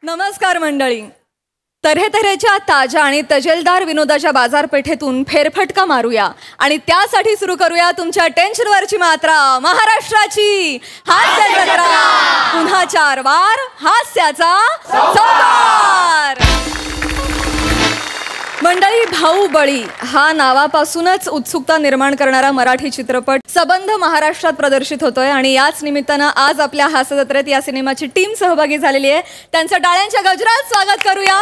नमस्कार मंडळी. तऱ्हेतऱ्हेच्या ताज्या आणि तजेलदार विनोदाच्या बाजारपेठेतून फेरफटका मारूया आणि त्यासाठी सुरू करूया तुमच्या टेन्शनवरची मात्रा, महाराष्ट्राची हास्य जत्रा. पुन्हा 4 वार हास्याचा संभार. मंडळी, बाहुबली हा नावापासूनच उत्सुकता निर्माण करणारा मराठी चित्रपट सबंध महाराष्ट्रात प्रदर्शित होतोय आणि याच निमित्तानं आज आपल्या हास्य जत्रेत या सिनेमाची टीम सहभागी झालेली आहे. त्यांचं टाळ्यांच्या गजरात स्वागत करूया.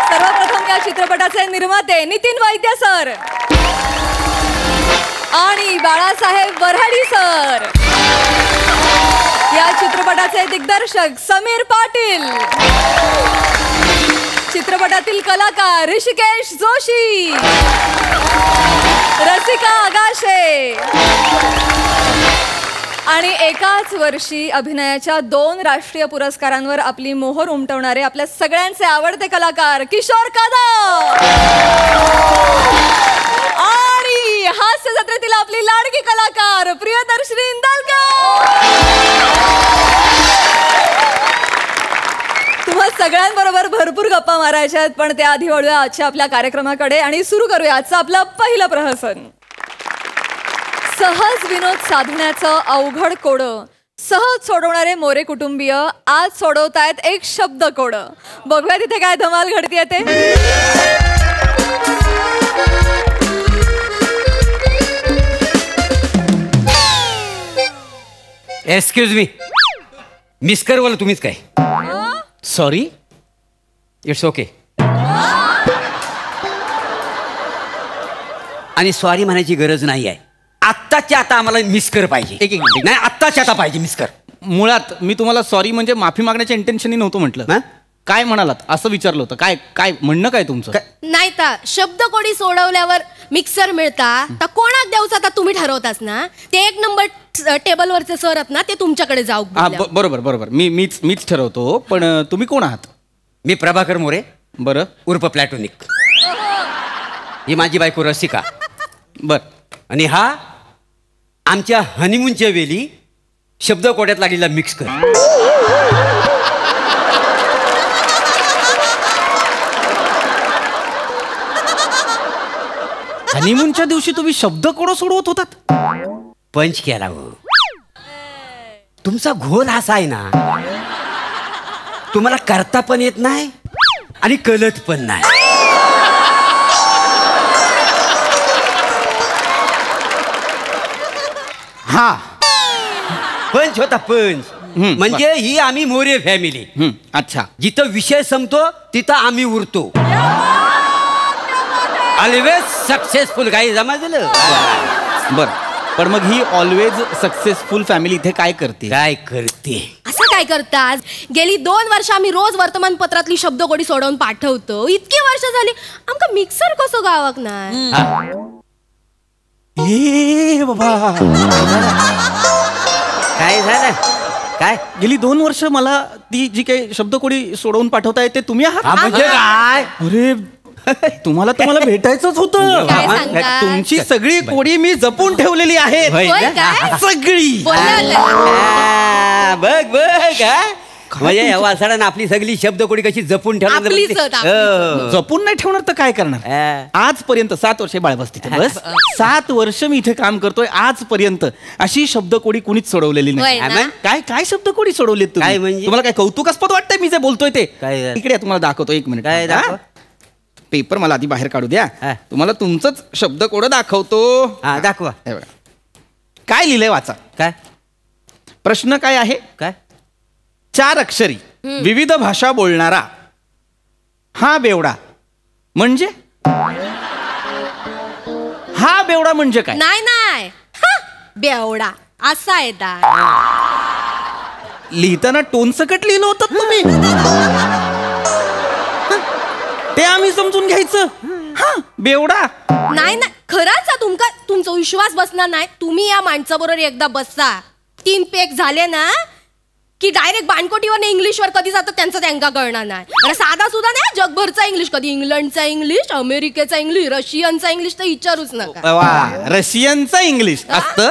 सर्वप्रथम या चित्रपटाचे निर्माते नितीन वैद्य सर आणि बाळासाहेब वऱ्हाडी सर. या चित्रपटाचे दिग्दर्शक समीर पाटील. चित्रपटातील कलाकार ऋषिकेश जोशी, रसिका आगाशे आणि एकाच वर्षी अभिनयाच्या 2 राष्ट्रीय पुरस्कारांवर आपली मोहर उमटवणारे आपल्या सगळ्यांचे आवडते कलाकार किशोर कदम आणि हास्य जत्रेतील आपली लाडकी कलाकार प्रियदर्शनी इंदालकर. तुम्हा सगळ्यांबरोबर भरपूर गप्पा मारायच्या आहेत, पण त्याआधी वळूया आजच्या आपल्या कार्यक्रमाकडे आणि सुरू करूया आजचं आपलं पहिलं प्रहसन. सहज विनोद साधण्याचं अवघड कोडं सहज सोडवणारे मोरे कुटुंबीय आज सोडवतायत एक शब्द कोडं. बघूया तिथे काय धमाल घडतीये ते. एक्सक्यूज मी, मिस्कर बोला तुम्हीच काय? Sorry, it's okay. आणि सॉरी म्हणायची गरज नाही आहे. आत्ताच्या आता आम्हाला मिस्कर पाहिजे. एक मिनिट. नाही, आत्ताच्या आता पाहिजे मिस्कर. मुळात मी तुम्हाला सॉरी म्हणजे माफी मागण्याच्या इंटेन्शननी नव्हतं म्हटलं. काय म्हणालात असं विचारलं होतं. काय काय म्हणणं काय तुमचं? नाही तर शब्द कोडी सोडवल्यावर मिक्सर मिळता तर कोणाक द्यावचा आता तुम्ही ठरवताच ना. ते 1 नंबर टेबलवरचे सर आहेत ना, ते तुमच्याकडे जाऊ. बरोबर बरोबर, मीच ठरवतो. पण तुम्ही कोण आहात? मी प्रभाकर मोरे, बरं, उर्फ प्लॅटोनिक. ही माझी बायको रसिका. बर. आणि हा आमच्या हनीमूनच्या वेळी शब्द कोड्यात लागलेला मिक्सकर. हनीमूनच्या दिवशी तुम्ही शब्द कोड सोडवत होतात? पंच केला हो. तुमचा घोर असा आहे ना, तुम्हाला करता पण येत नाही आणि कळत पण नाही. हा, पंच होता पंच. म्हणजे ही आम्ही मोरे फॅमिली. अच्छा. जिथं विषय संपतो तिथं आम्ही उरतो. Always successful. काही जमा झालं. बर. पण मग ही ऑलवेज सक्सेसफुल फॅमिली इथे काय करते? असं काय करतात? गेली 2 वर्ष आम्ही रोज वर्तमानपत्रातली शब्दकोडी सोडवून पाठवतो. इतकी वर्ष झाली आमका मिक्सर कसं गावाक नाही. बाबा, काय झालं? काय गेली 2 वर्ष मला ती जी काही शब्दकोडी सोडवून पाठवता येते तुम्ही आहात? म्हणजे काय? अरे, तुम्हाला भेटायचंच होतं. तुमची सगळी कोडी मी जपून ठेवलेली आहे. सगळी. बघ बघ. म्हणजे वासाडानं आपली सगळी शब्दकोडी कशी जपून ठेवली. जपून नाही ठेवणार तर काय करणार? आजपर्यंत 7 वर्षे बाळबस्ती. बस 7 वर्ष मी इथे काम करतोय. आजपर्यंत अशी शब्दकोडी कुणीच सोडवलेली नाही. काय काय शब्दकोडी सोडवली तुम्ही? म्हणजे तुम्हाला काय कौतुकास्पद वाटतंय मी जे बोलतोय ते? इकडे तुम्हाला दाखवतो. 1 मिनिट. पेपर मला आधी बाहेर काढू द्या. तुम्हाला तुमचंच शब्दकोड दाखवतो. दाखवा. काय लिहिलंय वाचा. काय प्रश्न काय आहे? काय? 4 अक्षरी विविध भाषा बोलणारा हा बेवडा म्हणजे? हा बेवडा म्हणजे काय? नाही बेवडा असा येतात. लिहिताना टोन सकट लिहिलं होतं तुम्ही. ते आम्ही समजून घ्यायचं. हा बेवडा नाही. खरंच तुमचा विश्वास बसणार नाही. तुम्ही या माणसाबरोबर एकदा बसता, 3 पेक झाले ना की डायरेक्ट बाणकोटीवर इंग्लिशवर कधी जातं त्यांचा कळणार नाही. साधा सुद्धा नाही, जगभरचा इंग्लिश. कधी इंग्लंडचा इंग्लिश, अमेरिकेचा इंग्लिश, रशियनचा इंग्लिश तर विचारूच नका. रशियनचा इंग्लिश असतं.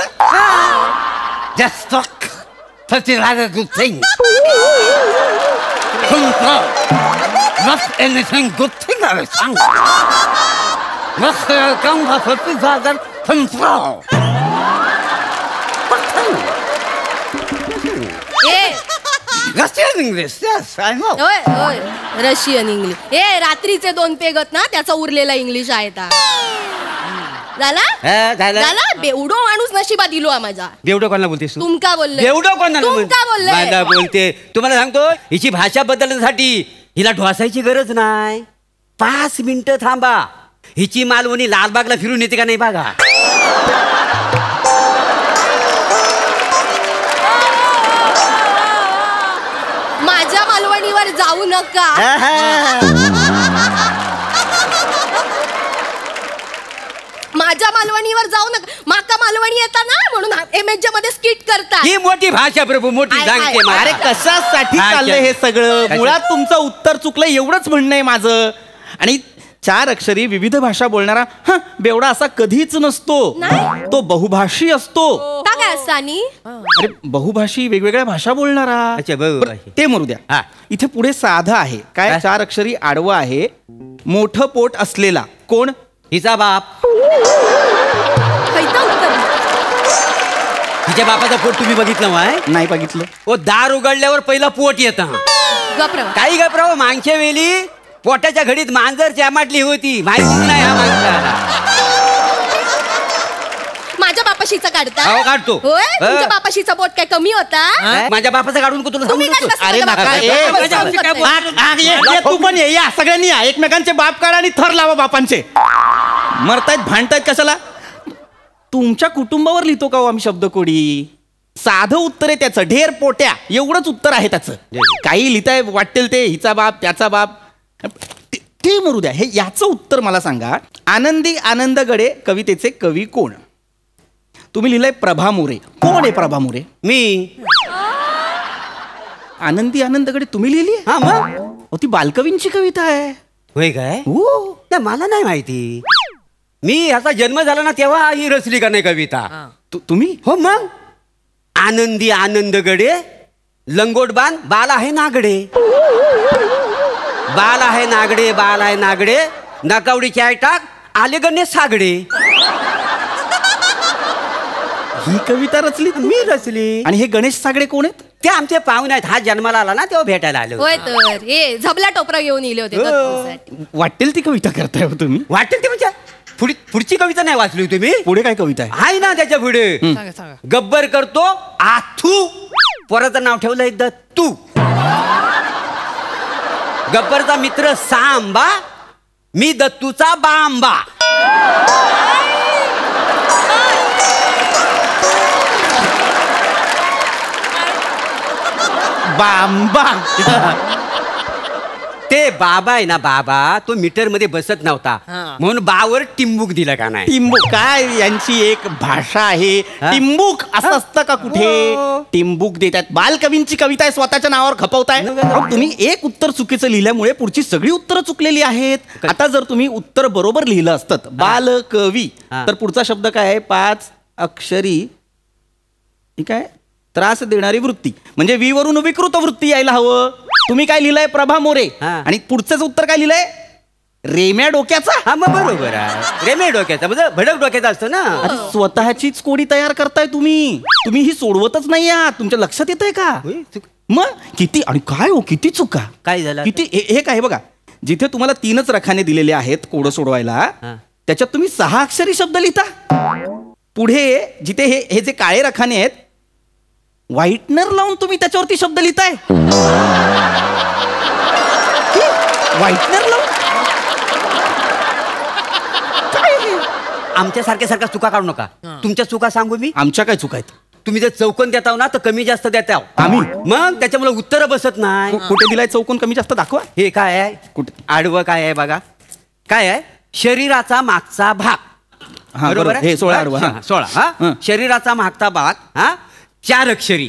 Just talk. Such a rather good thing. Must anything good thing I sang. Must come for 50,000 control. Russian English, yes, I know. होय होय रशियन इंग्लिश. रात्रीचे 2 पेगत ना त्याचा उरलेला इंग्लिश आहे ता. झाला झाला बेवडो माणूस नशिबात दिलो माझा. बेवडो कोणाला बोलतेस तू? तुमका बोलले. बेवडो कोणाला बोलले? मला बोलते. तुम्हाला सांगतो हिची भाषा बदलण्यासाठी हिला ढोसायची गरज नाही. 5 मिनिटं थांबा. हिची मालवणी लालबागला फिरून येते का नाही बघा. माझ्या मालवणीवर जाऊ नका. माझ्या मालवणीवर जाऊ नका. माका मालवणी येता ना म्हणून एमएच मध्ये स्किट करता. ही मोठी भाषा प्रभू मोठी सांगते मला. अरे कशासाठी चाललंय हे सगळं? मुळात तुमचं उत्तर चुकलं एवढंच म्हणणं आहे माझं. आणि 4 अक्षरी विविध भाषा बोलणारा बेवडा असा कधीच नसतो. तो बहुभाषी असतो. काय असतानी? अरे बहुभाषी वेगवेगळ्या भाषा बोलणारा. अच्छा, बहुभाषी. ते मरू द्या. इथे पुढे साधं आहे काय? 4 अक्षरी आडवं आहे. मोठं पोट असलेला कोण? हिचा बाप. हिच्या बापाचा पोट तुम्ही बघितलं माय? नाही बघितलं. ओ दार उघडल्यावर पहिला पोट येतं. काही गप्राव मागच्या वेळी पोटाच्या घडीत मांजर चामाटली होती. माहिती नाही हा माणसाला. माझ्या बापाशीचा काढता? हो काढतो. होय तुमच्या बापाशीचा पोट काय कमी होता? माझ्या बापाचा काढून का तुला तुम्ही सांगू? काढला अरे असता नका. बापाचा. तू पण ये. या सगळ्यांनी या. एकमेकांचे बाप काढा आणि थर लावा बापांचे. मरतायत भांडतायत कशाला? तुमच्या कुटुंबावर लिहितो का हो आम्ही शब्दकोडी? साधं उत्तर आहे त्याचं. ढेर पोट्या एवढंच उत्तर आहे त्याचं. काही लिहिताय वाटेल ते. हिचा बाप त्याचा बाप ते मरू द्या. हे याचं उत्तर मला सांगा. आनंदी आनंदगडे कवितेचे कवी कोण? तुम्ही लिहिलंय प्रभा मोरे. कोण आहे प्रभा मोरे? मी. आनंदी आनंदगडे तुम्ही लिहिली? हा मग ती बालकवींची कविता आहे. होय काय? हो. मला नाही माहिती. मी ह्याचा जन्म झाला ना तेव्हा ही रचली का नाही कविता. तुम्ही? हो मग. आनंदी आनंदगडे लंगोटबान बाल आहे नागडे. बाल आहे नागडे बाल आहे नागडे नकावडी चाय टाक आले गणेश सागडे. ही कविता रचली? मी रचली. आणि हे गणेश सागडे कोण आहेत? ते आमचे पाहुणे आहेत. हा जन्माला आला ना तेव्हा भेटायला आलो. होय तर हे झबला टोपरा घेऊन येले होते दत्तूसाठी. वाटेल ती कविता करताय हो तुम्ही? वाटेल ते म्हणजे पुढची कविता नाही वाचली तुम्ही? पुढे काय कविता आहे ना त्याच्या पुढे? गब्बर करतो आथू पोराचं नाव ठेवलंय दत्तू. गब्बरचा मित्र सांबा मी दत्तूचा बांबा. बांबा. ते बाबा आहे ना बाबा तो मीटर मध्ये बसत नव्हता म्हणून बावर टिंबूक दिलं का नाही? टिंबूक काय यांची एक भाषा आहे. टिंबूक असं असतं का कुठे? टिंबूक देतात. बालकवींची कविता आहे स्वतःच्या नावावर खपवताय. तुम्ही एक उत्तर चुकीचं लिहिल्यामुळे पुढची सगळी उत्तरं चुकलेली आहेत. आता जर तुम्ही उत्तर बरोबर लिहिलं असतं बालकवी तर पुढचा शब्द काय आहे? 5 अक्षरी. ठीक आहे. त्रास देणारी वृत्ती म्हणजे वी वरून विकृत वृत्ती यायला हवं. तुम्ही काय लिहिलंय? प्रभा मोरे. आणि पुढचंच उत्तर काय लिहिलंय? रेम्या डोक्याचा. हा मग बरोबर आहे. रेम्या डोक्याचा म्हणजे भडक डोक्याचा असतो ना. स्वतःचीच कोडी तयार करताय तुम्ही. तुम्ही ही सोडवतच नाही आहात. तुमच्या लक्षात येतंय का? मग किती आणि काय हो किती चुका. काय झालं? किती हे काय बघा. जिथे तुम्हाला 3च रखाने दिलेले आहेत कोडं सोडवायला त्याच्यात तुम्ही 6 अक्षरी शब्द लिहिता. पुढे जिथे हे जे काळे रखाने आहेत व्हाईटनर लावून तुम्ही त्याच्यावरती शब्द लिहिताय. व्हाईटनर लावून आमच्या सारख्या चुका काढू नका. तुमच्या चुका सांगू मी? आमच्या काय चुका आहेत? तुम्ही जर चौकोन देताव ना तर कमी जास्त देताव आम्ही. मग त्याच्यामुळे उत्तर बसत नाही. कुठे दिलाय चौकोन कमी जास्त दाखवा. हे काय आहे? कुठे आडवं काय आहे बघा. काय आहे? शरीराचा मागचा भाग. बरोबर हे 16 आडवं. 16 शरीराचा मागचा भाग 4 अक्षरी.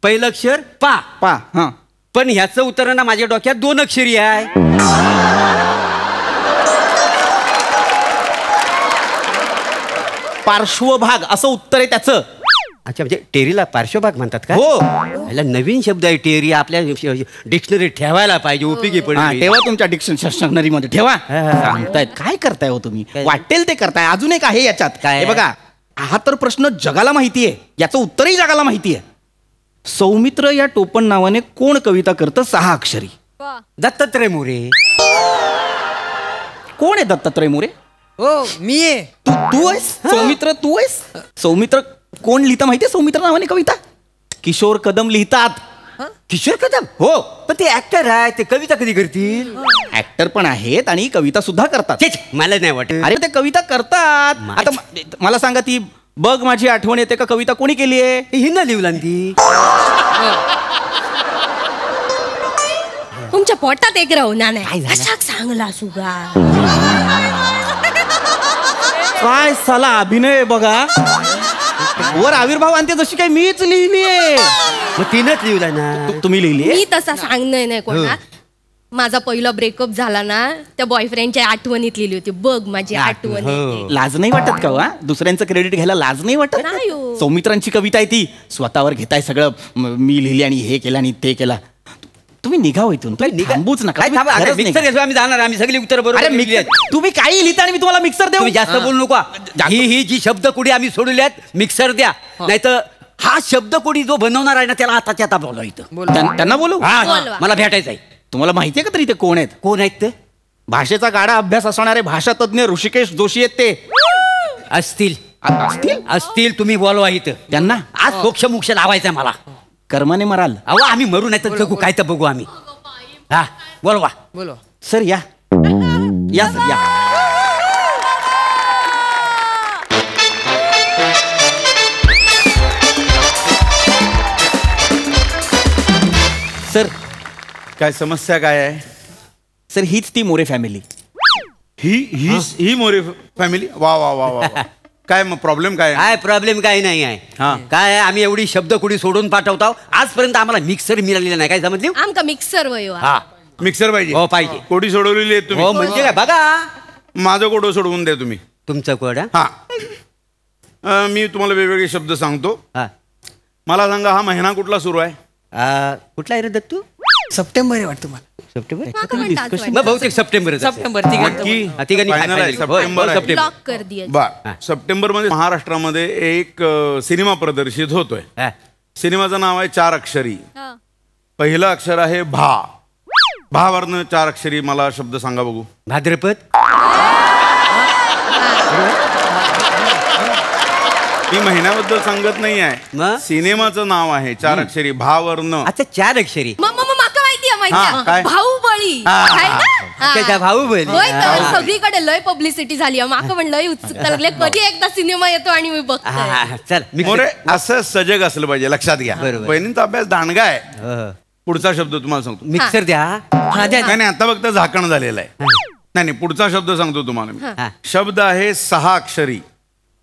पहिलं अक्षर पा. पा. पण ह्याचं उत्तर ना माझ्या डोक्यात 2 अक्षरी आहे. पार्श्वभाग असं उत्तर आहे त्याचं. अच्छा, म्हणजे टेरीला पार्श्वभाग म्हणतात का? हो. याला नवीन शब्द आहे टेरी, आपल्या डिक्शनरी ठेवायला पाहिजे, उपयोगी हा, पडेल. ठेवा तुमच्या डिक्शनरी मध्ये ठेवा. सांगतायत काय करताय हो तुम्ही? वाटेल ते करताय. अजून एक आहे याच्यात. काय? हे बघा, हा तर प्रश्न जगाला माहितीये, याचं उत्तरही जगाला माहितीये. सौमित्र या टोपण नावाने कोण कविता करतं 6 अक्षरी? दत्तात्रय मोरे. कोण आहे दत्तात्रय मोरे? हो मी आहे. तू आहेस सौमित्र? तू आहेस सौमित्र? कोण लिहितं माहितीये सौमित्र नावाने कविता? किशोर कदम लिहितात. किशोर कदम? हो. पण ते ऍक्टर आहे, ते कविता कधी करतील? ऍक्टर पण आहेत आणि कविता सुद्धा करतात. छे, छे, मला नाही वाटत. अरे ते कविता करतात. आता मला सांगा, ती बघ माझी आठवण येते का कविता कोणी केली आहे? हिंना लिवला ती. तुमच्या पोटात एक राहूना काय नाही झालं? अशा चांगला सुगा. काय साला अभिनय आहे बघा. वर आविर्भाव आणते जशी काही मीच लिहिली आहे. मग तिनंच लिवला ना. तुम्ही लिहिली मी तसा सांगणार नाही कोणा. माझा पहिला ब्रेकअप झाला ना, त्या बॉयफ्रेंडच्या आठवणीत लिहिली होती, बघ माझी आठवण येते. लाज नाही वाटत का? वा, दुसऱ्यांचं क्रेडिट घ्यायला लाज नाही वाटत? नाही हो. सौमित्रांची कविता आहे ती. स्वतःवर घेताय सगळं. मी लिहिली आणि हे केलं आणि ते केलं. तुम्ही निघा हो इथून. तुम्ही थांबूच नका. तुम्ही खरंच मिक्सर निघा. घेतो आम्ही, जाणार आम्ही सगळी उत्तर अरे बरोबर. तुम्ही काही लिहिता आणि मी तुम्हाला मिक्सर देऊ? तुम्ही जास्त बोलू नका. ही जी शब्दकोडी आम्ही सोडल्यात, मिक्सर द्या. नाहीतर हा शब्दकोडी जो बनवणार आहे ना, त्याला आताच्या आता बोलवा इथं. त्यांना बोलू? बोलवा. मला भेटायचं आहे. तुम्हाला माहितीये का तरी ते कोण आहेत? कोण आहेत ते? भाषेचा गाडा अभ्यास असणारे भाषा तज्ञ ऋषिकेश जोशी आहेत ते. असतील असतील? असतील, तुम्ही बोलवा इथं. त्यांना आज मोक्ष मोक्ष लावायचा मला. कर्माने मराल. अहो आम्ही मरू नाही तर जगू, काय तर बघू आम्ही. हा बोलवा. बोलो. सर या या सर या. सर काय समस्या काय आहे? सर हीच ती मोरे फॅमिली. ही मोरे फॅमिली. वा वा वा वा वा. काय मग प्रॉब्लेम काय आहे? काय प्रॉब्लेम काही नाही आहे. हा. काय आहे, आम्ही एवढी शब्दकोडी सोडून पाठवतो, आजपर्यंत आम्हाला मिक्सर मिळालेला नाही. काय समजली? आमका मिक्सर वय हा मिक्सर पाहिजे. हो पाहिजे. कोडी सोडवलेली आहे तुम्ही? हो म्हणजे काय बघा. माझं कोडं सोडवून द्या तुम्ही. तुमचं कोड? हा. मी तुम्हाला वेगवेगळे शब्द सांगतो. हा. मला सांगा, हा महिना कुठला सुरू आहे? कुठला आहे रे दत्तू? सप्टेंबर आहे वाटतं मला. सप्टेंबर. माका म्हणतात वाटतं. मग बहुतेक सप्टेंबर. सप्टेंबर ठीक आहे. नक्की? तिघांनी Final आहे, सप्टेंबर आहे. सप्टेंबर. ब्लॉक कर दिया. बर. सप्टेंबर मध्ये महाराष्ट्रामध्ये एक सिनेमा प्रदर्शित होतोय. हा. सिनेमाचं नाव आहे 4 अक्षरी. हा. पहिलं अक्षर आहे भा. भा वरनं 4 अक्षरी मला शब्द सांगा बघू. भाद्रपद. मी महिन्याबद्दल सांगत नाही आहे. मग? सिनेमाचं नाव आहे 4 अक्षरी भा वरनं. अच्छा 4 अक्षरी. मग माका माहितीये हा, काय? भाऊबळी. आहे ना? त्याचा भाऊ बहीण. होय तर सगळीकडे लय पब्लिसिटी झाली आहे. माका म्हणलं लय उत्सुकता लागली, कधी एकदा सिनेमा येतो आणि मी बघतोय. चल मोरे असं सजग असलं पाहिजे, लक्षात घ्या. बरोबर. बहिणींचा अभ्यास दांडगा आहे. पुढचा शब्द तुम्हाला सांगतो. मिक्सर द्या. हा द्या. नाही नाही, आता फक्त झाकण झालेलं आहे. नाही नाही, पुढचा शब्द सांगतो तुम्हाला मी. हा. शब्द आहे 6 अक्षरी.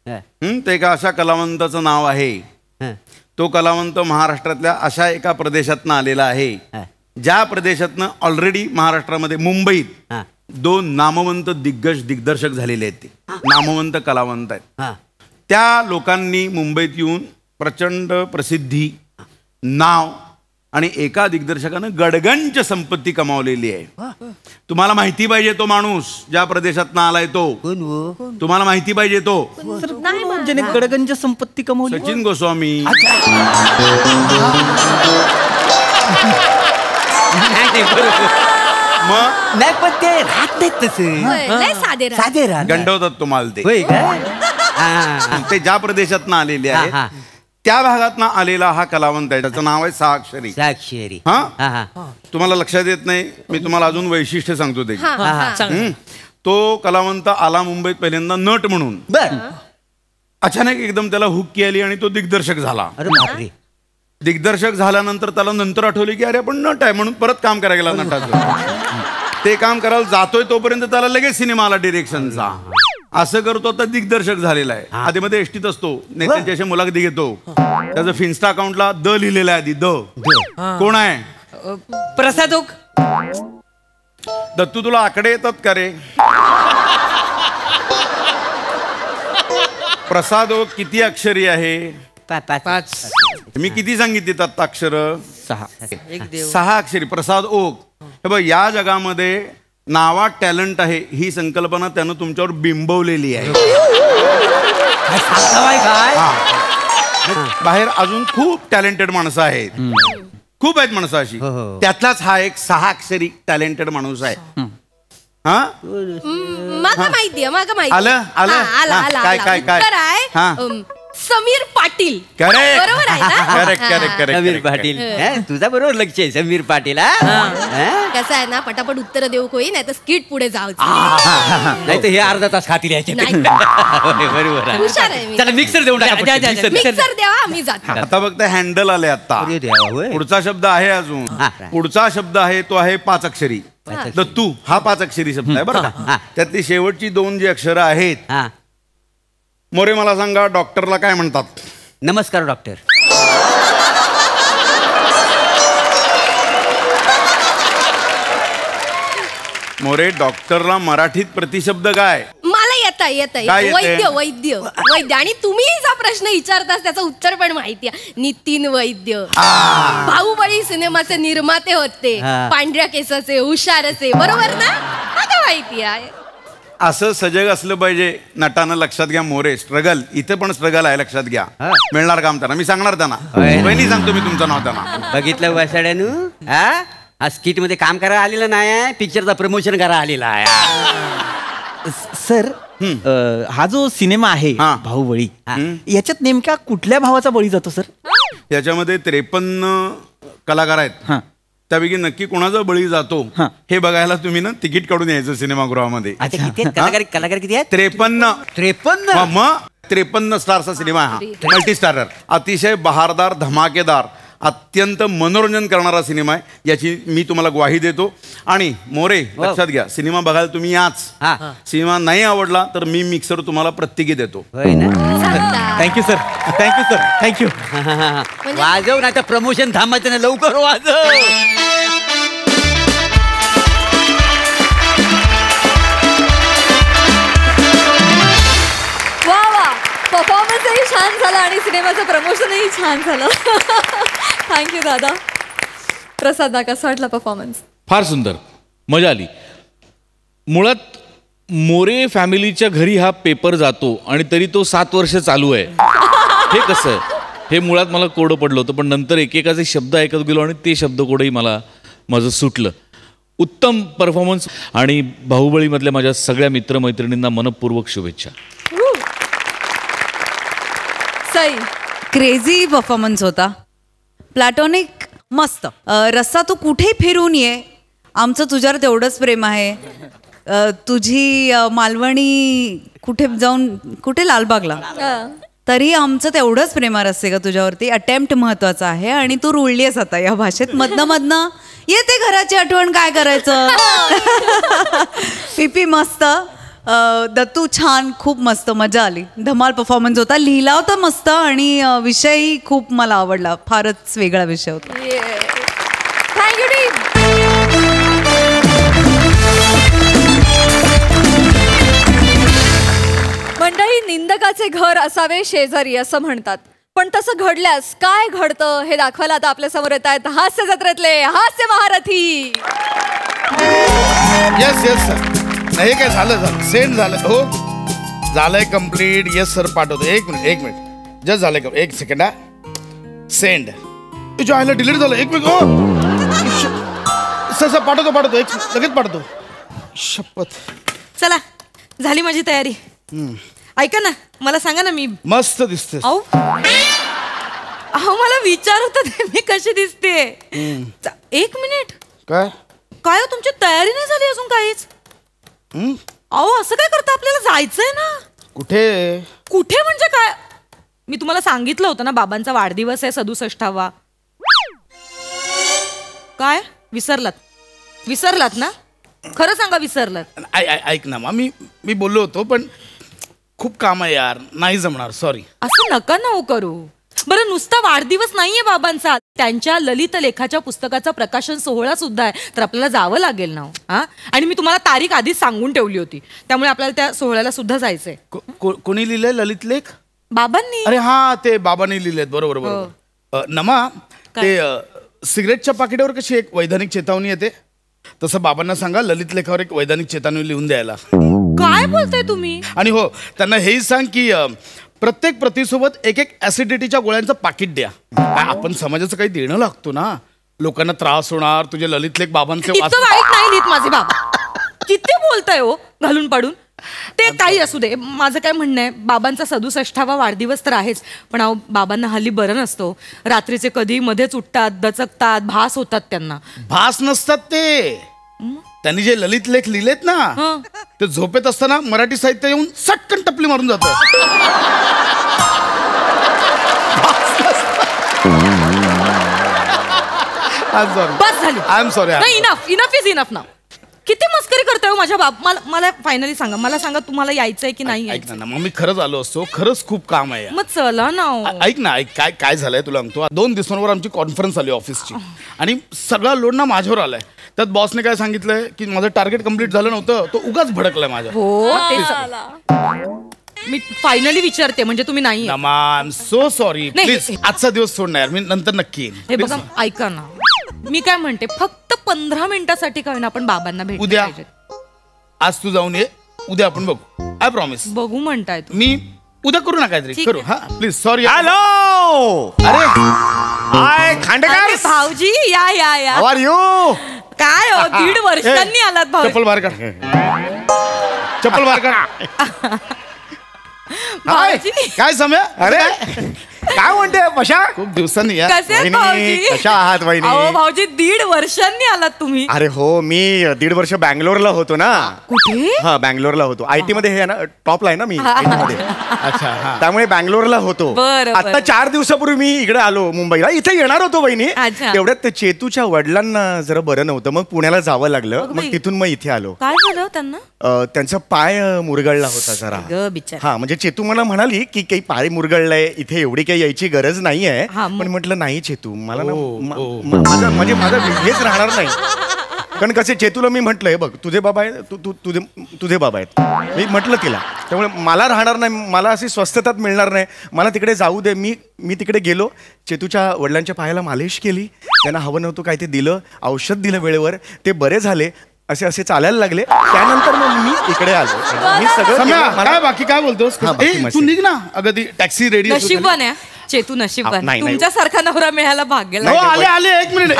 हा. ते एका अशा कलावंताचं नाव आहे. हा. तो कलावंत महाराष्ट्रातल्या अशा एका प्रदेशातनं आलेला आहे, हा. ज्या प्रदेशातनं ऑलरेडी महाराष्ट्रामध्ये मुंबईत हा. 2 नामवंत दिग्दर्शक झालेले आहेत. ते नामवंत कलावंत आहेत. हा. त्या लोकांनी मुंबईत येऊन प्रचंड प्रसिद्धी, नाव आणि एका दिग्दर्शकानं गडगंज संपत्ती कमावलेली आहे. तुम्हाला माहिती पाहिजे तो माणूस ज्या प्रदेशातनं आलाय तो. कोण हो? तुम्हाला माहिती पाहिजे तो. ज्याने गडगंज संपत्ती कमवली. सचिन गोस्वामी. नाही, बरोबर. मग नाही पण ते राहत नाहीत तसे. होय, लय साधे राहतात. साधे राहत. गंडवतात तुम्हाला ते. होय का? हा. ते ज्या प्रदेशातनं आलेले हा, आहेत हा. त्या भागातनं आलेला हा कलावंत आहे. त्याचं नाव आहे 6 अक्षरी. साक्षरी. हा हा हा. तुम्हाला लक्षात येत नाही, मी तुम्हाला अजून वैशिष्ट्य सांगतो त्याची. हा, हा. सांग. तो कलावंत आला मुंबईत पहिल्यांदा नट म्हणून. बर. अचानक एकदम त्याला हुक्की आली आणि तो दिग्दर्शक झाला. अरे बापरे. दिग्दर्शक झाल्यानंतर त्याला नंतर आठवले की अरे आपण नट आहे, म्हणून परत काम करायला गेला नटाचं. ते काम करायला जातोय तोपर्यंत त्याला लगेच सिनेमा आला डिरेक्शनचा. असं करतो तर दिग्दर्शक झालेला आहे. आधीमध्ये एसटीत असतो, नेत्यांची अशी मुलाखती घेतो. त्याचं फिन्स्टा अकाउंटला द लिहिलेलं आहे आधी. द कोण आहे? प्रसाद ओक. दत्तू तुला आकडे येतात का रे? प्रसाद ओक किती अक्षरी आहे? 5 मी किती सांगितली आता अक्षर? 6. एक देव 6 अक्षरी. प्रसाद ओक. हे बघ, या जगामध्ये नावात टॅलेंट आहे ही संकल्पना त्यानं तुमच्यावर बिंबवलेली आहे. काय बाहेर अजून खूप टॅलेंटेड माणसं आहेत, खूप आहेत माणसं अशी. त्यातलाच हा एक 6 अक्षरी टॅलेंटेड माणूस आहे. हा, माका माहितीये. आलं? हा, आला. काय? उत्तर आहे हा. समीर पाटील. करेक्ट, बरोबर आहे ना? करेक्ट. समीर पाटील. तुझा बरोबर लक्ष आहे समीर पाटील. हा? कसं आहे ना, पटापट उत्तर देऊ कोई नाही तर स्किट पुढे जाऊ. नाही तर हे अर्धा तास खातील याचे. नाही. बरोबर आहे. हुशार आहे मी. त्याला मिक्सर देऊन टाका. द्या, द्या, द्या. मिक्सर देवा, मी जाते. आता फक्त हँडल आले आता. अरे देवा, होय. पुढचा शब्द आहे अजून. हा. पुढचा शब्द आहे तो आहे 5 अक्षरी. दत्तू हा 5 अक्षरी शब्द आहे बरं का. त्यातली शेवटची 2 जी अक्षरं आहेत. हा. मोरे मला सांगा, डॉक्टरला काय म्हणतात? नमस्कार डॉक्टर. मोरे, डॉक्टरला मराठीत प्रतिशब्द काय? मला येत काय येतंय? वैद्य. आणि तुम्ही जा प्रश्न विचारतास त्याचं उत्तर पण माहिती आहे. नितीन वैद्य बाहुबली सिनेमाचे निर्माते होते. हा. पांढऱ्या केसाचे, हुशार असे, बरोबर ना? आता माहिती आहे. असं सजग असलं पाहिजे नटानं. लक्षात घ्या मोरे, स्ट्रगल इथे पण स्ट्रगल आहे, लक्षात घ्या. मिळणार काम त्यांना, मी सांगणार त्यांना. वहिनी सांगतो मी तुमचं नाव त्यांना. बघितलं वसाड्यानू, हा स्किट मध्ये काम करायला आलेला नाही, पिक्चरचा प्रमोशन करायला आलेला आहे. सर, हा जो सिनेमा आहे हा. बाहुबली, याच्यात नेमका कुठल्या भावाचा बळी जातो सर? याच्यामध्ये 53 कलाकार आहेत. हा. त्यापैकी नक्की कोणाचा बळी जातो हा. हे बघायला तुम्ही ना तिकीट काढून यायचं सिनेमागृहामध्ये. अच्छा, किती आहेत? कलाकार किती आहेत? 53. 53. मग 53 स्टारचा सिनेमा आहे हा. मल्टी स्टारर, अतिशय बहारदार, धमाकेदार, अत्यंत मनोरंजन करणारा सिनेमा आहे. याची मी तुम्हाला ग्वाही देतो. आणि मोरे, लक्षात घ्या, सिनेमा बघायला तुम्ही याच. हा. सिनेमा नाही आवडला तर मी मिक्सर तुम्हाला प्रत्येकी देतो. होय ना. Thank you sir. थँक्यू. वाजव ना, तर प्रमोशन थांबायचं ना, लवकर वाजव. वा, परफॉर्मन्सही छान झाला आणि सिनेमाचं प्रमोशनही छान झालं. थँक्यू दादा. प्रसाद दा, कसा वाटला परफॉर्मन्स? फार सुंदर, मजा आली. मुळात मोरे फॅमिलीच्या घरी हा पेपर जातो आणि तरी तो 7 वर्ष चालू आहे. हे कसं आहे, हे मुळात मला कोरडं पडलं होतं, पण नंतर एकेकाचे शब्द ऐकत गेलो आणि ते शब्द कोडही माझं सुटलं. उत्तम परफॉर्मन्स. आणि बाहुबलीमधल्या माझ्या सगळ्या मित्रमैत्रिणींना मनपूर्वक शुभेच्छा. सई. क्रेझी परफॉर्मन्स होता. प्लॅटॉनिक मस्त. रस्सा तू कुठे फिरून ये, आमचं तुझ्यावर तेवढंच प्रेम आहे. तुझी मालवणी कुठे लालबागला, तरी आमचं तेवढंच प्रेम आहे रस्से का तुझ्यावरती. अटेम्प्ट महत्वाचा आहे आणि तू रुळली आहेस आता या भाषेत. मधनं येते घराची आठवण, काय करायचं. पिपी मस्त. दत्तू छान, खूप मस्त, मजा आली. धमाल परफॉर्मन्स होता. लिहिला होता मस्त आणि विषयही खूप मला आवडला. फारच वेगळा विषय होता. Thank you team. मंडळी, निंदकाचे घर असावे शेजारी असं म्हणतात, पण तसं घडल्यास काय घडतं हे दाखवायला आता आपल्या समोर येत आहेत हास्य जत्रेतले हास्य महारथी. Yes sir. नाही काय झालं सेंड झालं. हो झालंय कम्प्लीट. येस सर, पाठवतो. एक मिनिट जस्ट झालंय. एक सेकंड. हा सेंड. तुझ्या आईला डिलीट झालं. एक मिनिट. सर पाठवतो. लगेच पाठवतो. शपथ. चला, झाली माझी तयारी. ऐका ना, मला सांगा ना. मी मस्त दिसते. अहो मला विचार होता मी कशी दिसते. 1 मिनिट. काय तुमची तयारी नाही झाली अजून काहीच? अहो असं काय करता, आपल्याला जायचंय ना. कुठे म्हणजे काय? मी तुम्हाला सांगितलं होतं ना, बाबांचा वाढदिवस आहे 67वा. काय विसरलात ना? खरं सांगा, विसरलात? ऐक ना मी बोललो होतो, पण खूप काम आहे यार, नाही जमणार. सॉरी. असं नका ना करू. बरं, नुसता वाढदिवस नाहीये बाबांचा, त्यांच्या ललित लेखाच्या पुस्तकाचा प्रकाशन सोहळा सुद्धा आहे, तर आपल्याला जावं लागेल ना. हा, आणि मी तुम्हाला तारीख आधीच सांगून ठेवली होती, त्यामुळे आपल्याला त्या सोहळ्याला सुद्धा जायचंय. कोणी लिहिलंय ललित लेख? बाबांनी? अरे हा ते बाबांनी लिहिलेत, बरोबर बरोबर. नमा ते सिगरेटच्या पाकिटावर कशी एक वैधानिक चेतावणी येते, तसं बाबांना सांगा ललित लेखावर एक वैधानिक चेतावणी लिहून द्यायला. काय बोलताय तुम्ही? आणि हो, त्यांना हेही सांग की प्रत्येक प्रतिसोबत एक ऍसिडिटीच्या गोळ्यांचं पाकिट द्या. आपण समाजाचं काही देणं लागतो ना, लोकांना त्रास होणार. तुझे ललित लेख बाबांचे इतकं वाईट नाही लिहित माझे बाबा. किती बोलताय हो घालून पाडून. ते काही असू दे, माझं काय म्हणणं आहे, बाबांचा 67वा वाढदिवस तर आहेच, पण अहो बाबांना हल्ली बरं नसतो. रात्रीचे कधी मध्येच उठतात, दचकतात, भास होतात त्यांना. भास नसतात ते. त्यांनी जे ललित लेख लिहिलेत ना, ते झोपेत असताना मराठी साहित्य येऊन सटकन टपली मारून जातं. बस झाली. I am sorry. Enough is enough now. किती मस्करी करताय माझ्या बाप. मला फायनली सांगा, मला सांगा तुम्हाला यायचंय की नाही ऐक ना, मग मी खरंच आलो असतो. खरंच खूप काम आहे. मग चला ना. ऐक ना, काय काय झालंय तुला सांगतो. 2 दिवसांवर आमची कॉन्फरन्स आली ऑफिसची, आणि सगळा लोड ना माझ्यावर आलाय. त्यात बॉसने काय सांगितलंय की माझं टार्गेट कम्प्लीट झालं नव्हतं, तो उगाच भडकलाय माझ्या. हो, मी फायनली विचारते, म्हणजे तुम्ही नाही. I am so sorry. Please आजचा दिवस सोड ना यार, मी नंतर नक्की येईन. हे बघा, ऐका ना, मी काय म्हणते, फक्त 15 मिनिटासाठी काय ना आपण बाबांना भेटू. उद्या. आज तू जाऊन ये, उद्या आपण बघू. I promise. बघू म्हणताय मी उद्या करू ना काहीतरी करू. हा प्लीज सॉरी. हॅलो. अरे हाय खांडेकर. भाऊजी या या या. How are you? काय हो, 1.5 वर्षांनी आलात भाऊ. चप्पल बाहेर काढ. चप्पल बाहेर काढ. भाऊजी काय सम्या? अरे काय म्हणते पशा? खूप दिवसांनी या. कसे आहेत भाऊजी? कशा आहात वहिनी? अहो भाऊजी, 1.5 वर्षांनी आलात तुम्ही. अरे हो, मी 1.5 वर्ष बँगलोरला होतो ना. कुठे? हा, बँगलोरला होतो. IT मध्ये हे ना टॉपला आहे ना मी IT मध्ये. अच्छा. त्यामुळे बँगलोरला होतो. आता 4 दिवसापूर्वी मी इकडे आलो मुंबईला. इथे येणार होतो वहिनी. तेवढ्यात चेतूच्या वडिलांना जरा बरं नव्हतं, मग पुण्याला जावं लागलं. मग तिथून मग इथे आलो. काय झालं त्यांना? त्यांचा पाय मुरगळला होता जरा. हा, म्हणजे चेतू मला म्हणाली की काही पाय मुरगळलाय, इथे एवढी काही यायची गरज नाहीये. पण म्हटलं नाही चेतू, मला ना म्हणजे माझं हेच राहणार नाही. कारण कसे चेतूला मी म्हटलंय, बघ तुझे बाबा आहे, तुझे बाबा आहेत, मी म्हटलं तिला. त्यामुळे मला राहणार नाही, मला अशी स्वस्थतात मिळणार नाही, मला तिकडे जाऊ दे. मी तिकडे गेलो, चेतूच्या वडिलांच्या पायाला मालिश केली, त्यांना हवं नव्हतं काय ते दिलं, औषध दिलं वेळेवर, ते बरे झाले, असे चालायला लागले. त्यानंतर मग मी इकडे आलो. मी सगळं काय बाकी काय बोलतोस? तू निघ ना. अगं ती टॅक्सी रेडी. नशीबवान आहे चेतू, नशीबवान. तुमच्यासारखा नवरा मिळायला भाग्य. आले 1 मिनिट.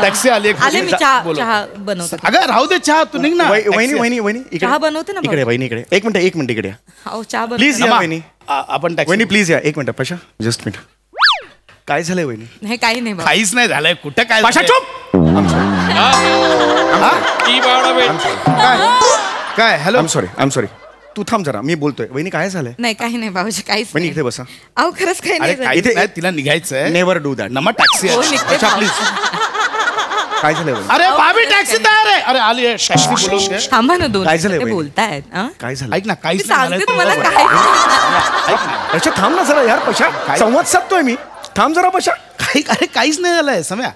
टॅक्सी आली. आले, मी चहा बनवतो. अगं राहू दे चहा, तू निघ ना. वहिनी चहा बनवते ना. इकडे वहिनी इकडे. एक मिनिट इकडे. चहा प्लीज या वहिनी. आपण वहिनी प्लीज या. 1 मिनिट पशा, जस्ट मिनिट. काय झालंय वहिनी? हे काही नाही, काहीच नाही झालंय. कुठं काय? पशा चुप. काय? हॅलो. I am sorry. तू थांब जरा, मी बोलतोय. वहिनी काय झालंय? नाही, काही नाही भाऊजी, काहीच वहिनी इथे बसा. अहो खरंच काही नाही. इथे तिला निघायचंय. Never do that. नमा टॅक्सी. प्लीज. काय झालंय? अरे भाभी टॅक्सी तयार आहे. अरे आली आहे. टॅक्सी बोलवते. थांबा ना, 2 काय झालंय? बोलतायत. काय झालं? ऐक ना, काहीच सांगते तुम्हाला. काय अच्छा थांब ना जरा यार पशा, संवाद साधतोय मी. थांब जरा पशा. अरे काहीच नाही झालंय सम्या.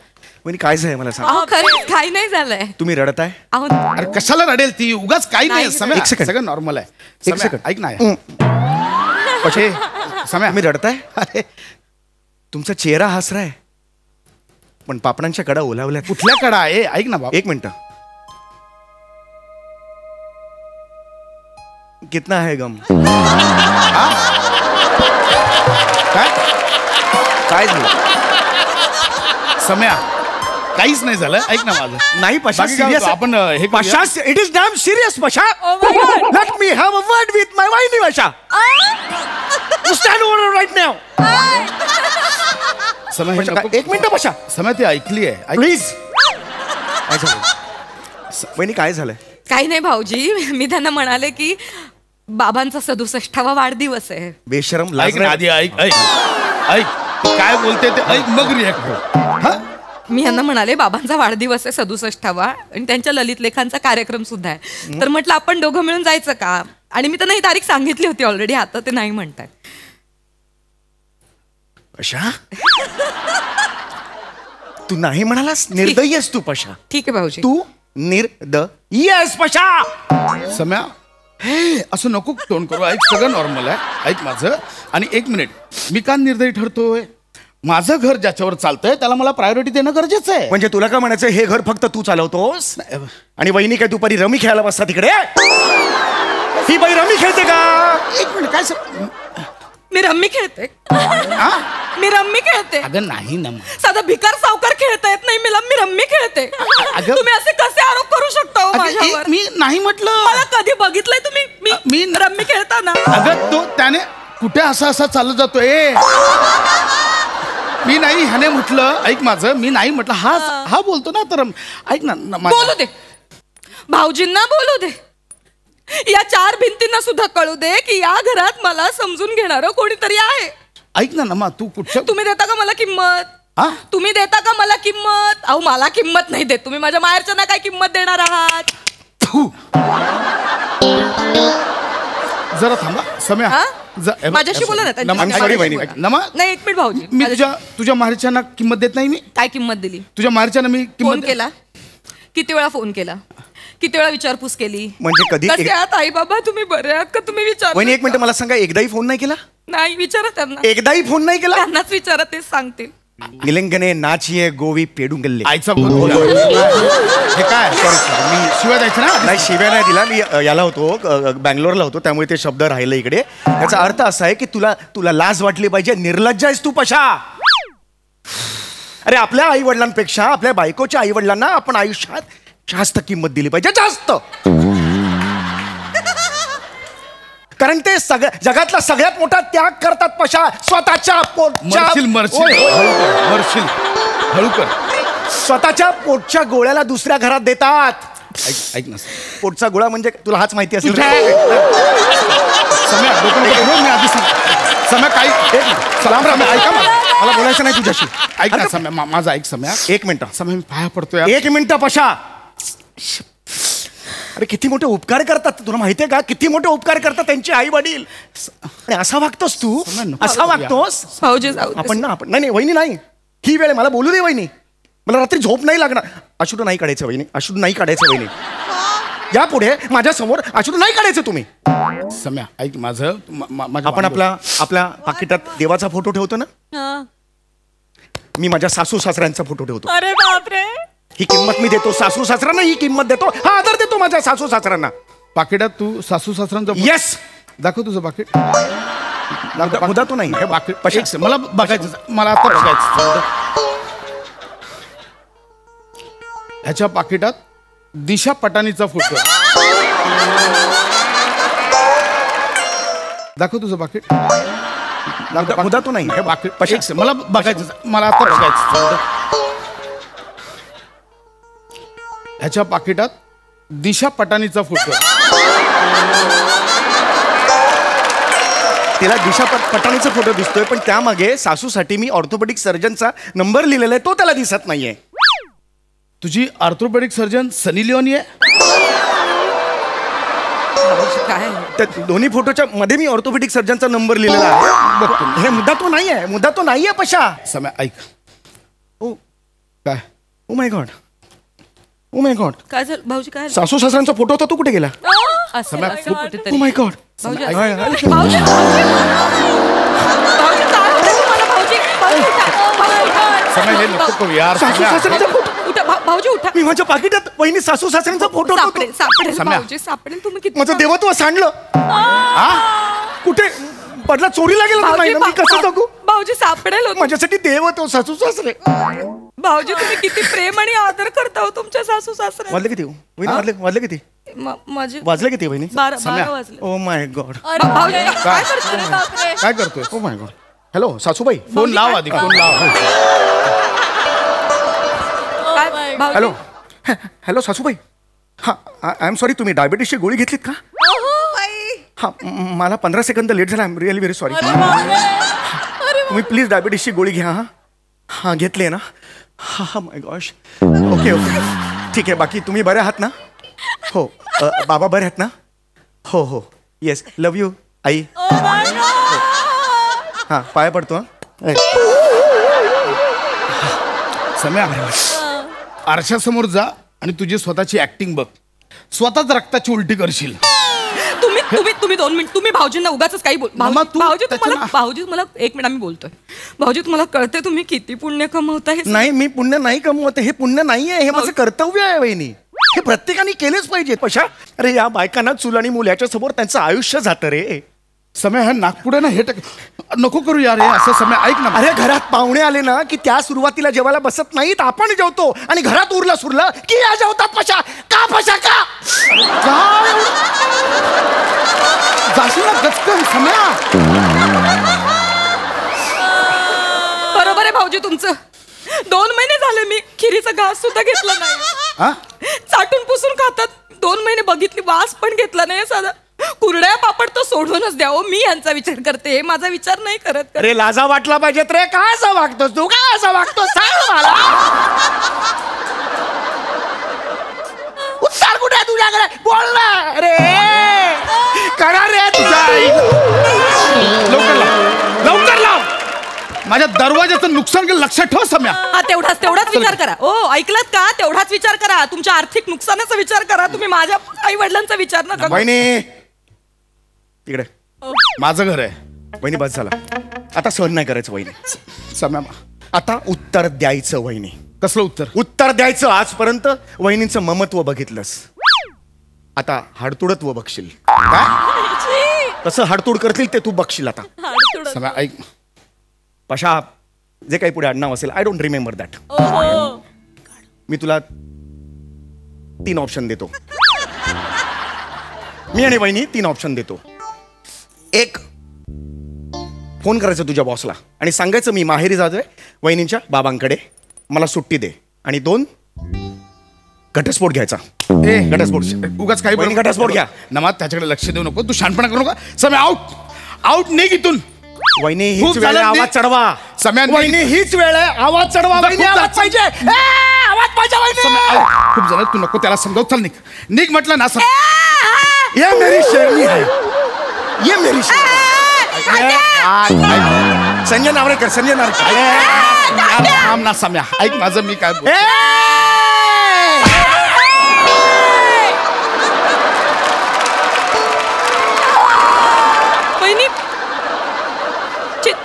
वहिनी काय झालंय मला सांग. अहो खरंच काही नाही झालंय. तुम्ही रडताय? अरे कशाला रडेल ती? उगाच काही नाही सम्या. एक सेकंड. सगळं नॉर्मल आहे. एक सेकंड. ऐक ना पशे सम्या, तुम्ही रडताय? अरे तुमचा चेहरा हसराय, पण पापडांच्या कडा ओलावल्या. कुठल्या कडा आहे? ऐक ना बाबा. 1 मिनिट. कितना है गम? काय झालं सम्या? काहीच नाही झालं. ऐक ना माझं. नाही पशा, सिरियस आपण हे Pasha, it is damn serious Pasha. Let me have a word with my वाइनी Pasha. Stand over right now. Samya 1 minute Pasha. Samya ती ऐकली आहे. प्लीज. वहिनी काय झालंय? काही नाही भाऊजी, मी त्यांना म्हणाले की बाबांचा 67वा वाढदिवस आहे. बेशरम. ऐक ना आधी. ऐक काय बोलते ते ऐक, मग रिॲक्ट हो. मी यांना म्हणाले बाबांचा वाढदिवस आहे 67वा, आणि त्यांच्या ललित लेखांचा कार्यक्रम सुद्धा आहे. तर म्हटलं आपण दोघं मिळून जायचं का? आणि मी त्यांना ही तारीख सांगितली होती ऑलरेडी. आता ते नाही म्हणतात. पशा तू नाही म्हणालास? निर्दयी आहेस तू पशा. ठीक आहे भाऊजी. तू निर्दयी आहेस पशा. सम्या हे असं नको तोंड करू. ऐक, सगळं नॉर्मल आहे. ऐक माझं. आणि 1 मिनिट, मी का निर्दयी ठरतोय? माझं घर ज्याच्यावर चालतंय त्याला मला प्रायोरिटी देणं गरजेचं आहे. म्हणजे तुला काय म्हणायचं, हे घर फक्त तू चालवतोस आणि वहिनी काय दुपारी रमी खेळायला बसता तिकडे? ही बाई रमी खेळते का? 1 मिनिट, काय मी रम्मी खेळते. मी रम्मी खेळते. अगं नाही ना. साधा भिकार सावकार खेळता येत नाही मी रम्मी खेळते. तुम्ही असे कसे आरोप करू शकता हो माझ्यावर? मी नाही म्हटलं. मला कधी बघितलंय तुम्ही मी रम्मी खेळताना? अगं तो त्याने कुठे असा चालत जातोय. मी नाही, ह्याने म्हटलं. ऐक माझं, मी नाही म्हटलं. हा बोलतो ना. तर ऐक ना. बोलू दे, भाऊजींना बोलू दे, या 4 भिंतींना सुद्धा कळू दे की या घरात मला समजून घेणारं कोणीतरी आहे. ऐक ना नमा, तू कुठं. तुम्ही देता का मला किंमत? तुम्ही देता का मला किंमत? अहो मला किंमत नाही देत तुम्ही. माझ्या माहेरच्यांना काय किंमत देणार आहात? जरा थांबा सम्या. माझ्याशी बोला ना. सॉरी बहिणी. नमा नाही, 1 मिनिट भाऊजी. मी तुझ्या माहेरच्यांना किंमत देत नाही. मी काय किंमत दिली? तुझ्या माहेरच्यांना मी फोन केला? किती वेळा फोन केला? किती वेळा विचारपूस केली? म्हणजे कधी? कसे आहात आई बाबा? तुम्ही बरे आहात का? तुम्ही विचार. वहिनी 1 मिनिट, मला सांगा, एकदाही फोन नाही केला? नाही, विचारा त्यांना. एकदाही फोन नाही केला? त्यांनाच विचारा, तेच सांगतील. निलंगने नाचिये गोवी पेडुंगल्ले. आईचा हे काय? मी शिव्या द्यायचं ना? नाही, शिव्या नाही दिला. मी याला होतो, बँगलोरला होतो, त्यामुळे ते शब्द राहिले इकडे. याचा अर्थ असा आहे की तुला लाज वाटली पाहिजे. निर्लज्ज आहेस तू पशा. अरे आपल्या आई वडिलांपेक्षा आपल्या बायकोच्या आई वडिलांना आपण आयुष्यात जास्त किंमत दिली पाहिजे. जास्त. कारण ते जगातला सगळ्यात मोठा त्याग करतात पशा. स्वतःच्या पोटच्या स्वतःच्या पोटच्या गोळ्याला दुसऱ्या घरात देतात. ऐक ना, पोटचा गोळा म्हणजे तुला हाच माहिती असेल. सम्या काही सलाम राम. ऐका मला बोलायचं नाही तुझ्याशी. ऐक ना सम्या, माझं ऐक सम्या. 1 मिनिट सम्या, मी पाया पडतोय. 1 मिनिट पशा. अरे किती मोठे उपकार करतात तुला माहितीये का? किती मोठे उपकार करतात त्यांचे आई वडील. आणि असा वागतोस तू? असा वागतोस? आपण नाही वहिनी नाही, ही वेळ मला बोलू दे वहिनी. मला रात्री झोप नाही लागणार. अश्रू नाही काढायचं वहिनी, अश्रू नाही काढायचं वहिनी. यापुढे माझ्या समोर अश्रू नाही काढायचं तुम्ही. सम्या ऐक माझं. आपण आपल्या पाकिटात देवाचा फोटो ठेवतो ना. मी माझ्या सासू सासऱ्यांचा फोटो ठेवतो. अरे बापरे. ही किंमत मी देतो सासू सासऱ्यांना. ही किंमत देतो, हा आदर देतो माझ्या सासू सासऱ्यांना. पाकिटात तू सासू सासऱ्यांचा? येस. दाखव तुझं पाकिट. मुदा तो नाही. हे पाकिट मला बघायचं. मला आता बघायचं. ह्याच्या पाकिटात दिशा पटानीचा फोटो. दाखव तुझं पाकिट. मुदा तो नाही. हे पाकिट मला बघायचं. मला आता बघायचं. ह्याच्या पाकिटात दिशा पटानीचा फोटो. तिला दिशा पटानीचा फोटो दिसतोय, पण त्यामागे सासूसाठी मी ऑर्थोपेडिक सर्जनचा नंबर लिहिलेला आहे, तो त्याला दिसत नाहीये. तुझी ऑर्थोपेडिक सर्जन सनी लिओनी आहे? त्या दोन्ही फोटोच्या मध्ये मी ऑर्थोपेडिक सर्जनचा नंबर लिहिलेला आहे. हे मुद्दा तो नाहीये. मुद्दा तो नाहीये पशा. समय ऐक. ओ काय? Oh my God. Oh my God. काय झालं भाऊजी? काय सासू सासऱ्यांचा फोटो होता, तो कुठे गेला? Oh my God. भाऊजी उठा. मी माझ्या पाकिटात वहिनी सासू सासऱ्यांचा फोटो सापडेल. तुम्ही किती माझं देवत्व सांडलं. कुठे पडला? चोरीला गेला नाही. मी कसं जगू? भाऊजी सापडेल. माझ्यासाठी देवत्व सासू सासरे. भाऊजी तुम्ही किती प्रेम आणि आदर करता हो तुमच्या सासू सासरे. वाजले किती? वाजले किती? वाजले किती वहिनी? 12 वाजले. Oh my God. काय करतोय? Oh my God. हॅलो सासूबाई. फोन लाव आधी. फोन लाव. हॅलो हॅलो सासूबाई. हा आय एम सॉरी. तुम्ही डायबिटीसची गोळी घेतलीत का? हा मला 15 सेकंद लेट झाला. I am really very sorry. तुम्ही प्लीज डायबिटीसची गोळी घ्या. हा घेतली ना? हा माय गॉश. ओके ओके ठीक आहे. बाकी तुम्ही बरे आहात ना? हो. बाबा बरे आहेत ना? हो हो येस. लव यू आई. हां पाया पडतो. सम्या आरशासमोर जा आणि तुझी स्वतःची ऍक्टिंग बघ. स्वतःच रक्ताची उलटी करशील. तुम्ही तुम्ही 2 मिनिट तुम्ही भाऊजींना उगाच काही बोल भाऊजी तुम्हाला 1 मिनिट आम्ही बोलतोय. भाऊजी तुम्हाला कळते तुम्ही किती पुण्य कमवताय? नाही मी पुण्य नाही कमवत, हे पुण्य नाहीये, हे माझं कर्तव्य आहे वहिनी. हे प्रत्येकाने केलेच पाहिजे. पशा अरे या बायकांना चूल आणि मूल याच्या समोर त्यांचं आयुष्य जातं रे. समय हा नागपुडे ना हे नको करू यार हे असं. समय ऐक ना, अरे घरात पाहुणे आले ना की त्या सुरुवातीला जेवायला बसत नाहीत, आपण जेवतो आणि घरात उरला सुरला की या जेवतात. पशा का पशा का जाशील ना गचकन सम्या. बरोबर आहे भाऊजी तुमचं. 2 महिने झाले मी खिरीचा घास सुद्धा घेतला नाही. चाटून पुसून खातात. 2 महिने बघितली वास पण घेतला नाही साधा. कुरड्या पापड तर सोडूनच द्यावं. मी यांचा विचार करते, माझा विचार नाही करत. अरे लाजा वाटला पाहिजेत रे. काय असं वागतोस तू? काय असं वागतोस सांग मला. उत्तर कुठे आहे तुझ्याकडे? बोल ना रे. करा रे तुझ्या लवकर लाव, लवकर लाव. माझ्या दरवाजाचं नुकसान केलं लक्षात ठेव सम्या. तेवढाच विचार करा. ओ ऐकलात का? तेवढाच विचार करा. तुमच्या आर्थिक नुकसानाचा विचार करा. तुम्ही माझ्या आई वडिलांचा विचार नका. वहिनी तिकडे माझं घर आहे. वहिनी बस झाला आता. सहन नाही करायचं वहिनी. सम्या आता उत्तर द्यायचं वहिनी. कसलं उत्तर? उत्तर द्यायचं. आजपर्यंत वहिनींचं ममत्व बघितलंस, आता हाडतुडत्व बघशील. काय कसं हाडतूड करतील ते तू बघशील आता. सम्या ऐक, पशा जे काही पुढे आडनाव असेल आय डोंट रिमेंबर दॅट. मी तुला 3 ऑप्शन देतो. मी आणि वहिनी 3 ऑप्शन देतो. 1 फोन करायचं तुझ्या बॉसला आणि सांगायचं मी माहेरी जातोय वहिनींच्या बाबांकडे, मला सुट्टी दे. आणि 2 घटस्फोट घ्यायचा. घटस्फोट उगाच काही वहिनी घटस्फोट घ्या. नमाज त्याच्याकडे लक्ष देऊ नको. तू शानपणा करू नका. सम्या आउट, आउट निघ इथून. वहिनी हीच वेळ आहे आवाज चढवा. सम्या वहिनी हीच वेळ आहे आवाज चढवा. वहिनी आवाज पाहिजे, आवाज पाहिजे वहिनी. खूप झालं, तू नको त्याला समजाव. चल निघ, निघ म्हटलं ना. ये मेरी शेरनी है, ये मेरी शेरनी. संजय नावरेकर, संजय नावरेकर. थांब ना सम्या, ऐक माझं मी काय बोलतो.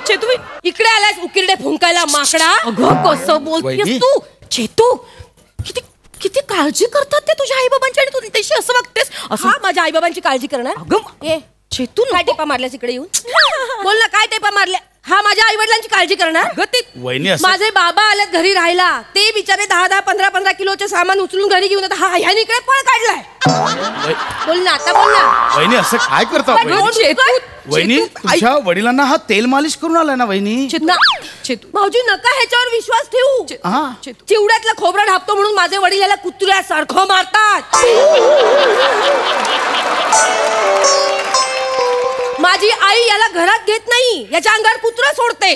चेतू इकडे आलास उकिरडे फुंकायला माकडा. अगं कसं बोलतेस तू चेतू. किती किती काळजी करतात ते तुझ्या आई बाबांची आणि तू त्याशी असं वागतेस. असं माझ्या आई बाबांची काळजी करणार? अगं ए चेतू काय टेपा मारल्यास इकडे येऊन? बोल ना काय टेपा मारल्या? हा माझ्या आई वडिलांची काळजी करणार? माझे बाबा आलेत घरी राहायला. ते बिचारे 10-10, 15-15 किलोचे सामान उचलून घरी घेऊन येतात. हा ह्याने इकडे पळ काढलाय. बोल ना आता, बोल ना. वहिनी असं काय करता? वहिनी तुझ्या वडिलांना हा तेल मालिश करून आलाय ना वहिनी. भाऊजी नका ह्याच्यावर विश्वास ठेवू. चिवड्यातला खोबरा ढापतो म्हणून माझे वडील याला कुत्र्यासारखं मारतात. माझी आई याला घरात घेत नाही, याच्या अंगावर कुत्रा सोडते.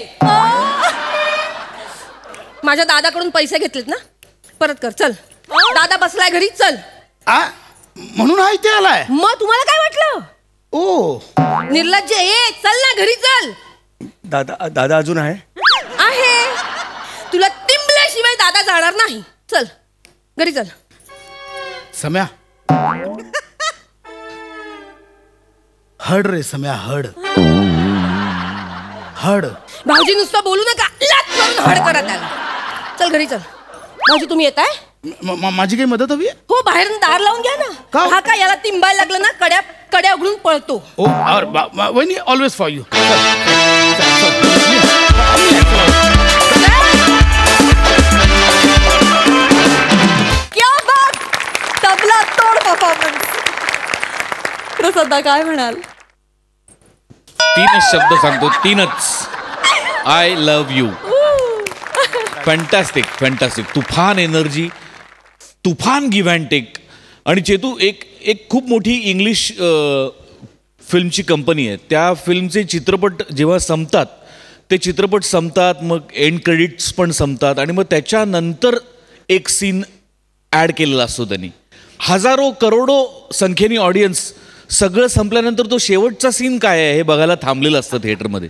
माझ्या दादाकडून पैसे घेतलेत ना, परत कर. चल दादा बसलाय घरी. चल. म्हणून हा इथे आलाय? मग तुम्हाला काय वाटलं? ओ निर्लज्ज. ये चल ना घरी चल. दादा दादा अजून आहे? तुला तिंबल्याशिवाय दादा जाणार नाही. चल घरी चल. सम्या हड रे सम्या, हड हड. भाऊजी नुसतं बोलू नका, लाथ मारून हड करा त्याला. चल घरी चल. भाऊजी तुम्ही येताय? माझी काही मदत हवी? हो बाहेर दार लावून घ्या ना. हा का याला तिंबायला लागलं ना कड्या उघडून पळतो. वहिनी ऑलवेज फॉर यू. क्या बात, तबला तोड परफॉर्मन्स. प्रसादा काय म्हणाल? 3च शब्द सांगतो, 3च. I love you. Fantastic, fantastic. तुफान एनर्जी, तुफान गिव्ह अँड टेक. आणि चेतू एक खूप मोठी इंग्लिश फिल्मची कंपनी आहे. त्या फिल्मचे चित्रपट जेव्हा संपतात, ते चित्रपट संपतात, मग एंड क्रेडिट्स पण संपतात आणि मग त्याच्यानंतर एक सीन ॲड केलेला असतो त्यांनी. हजारो करोडो संख्येने ऑडियन्स सगळं संपल्यानंतर तो शेवटचा सीन काय आहे हे बघायला थांबलेलं असतं थिएटरमध्ये.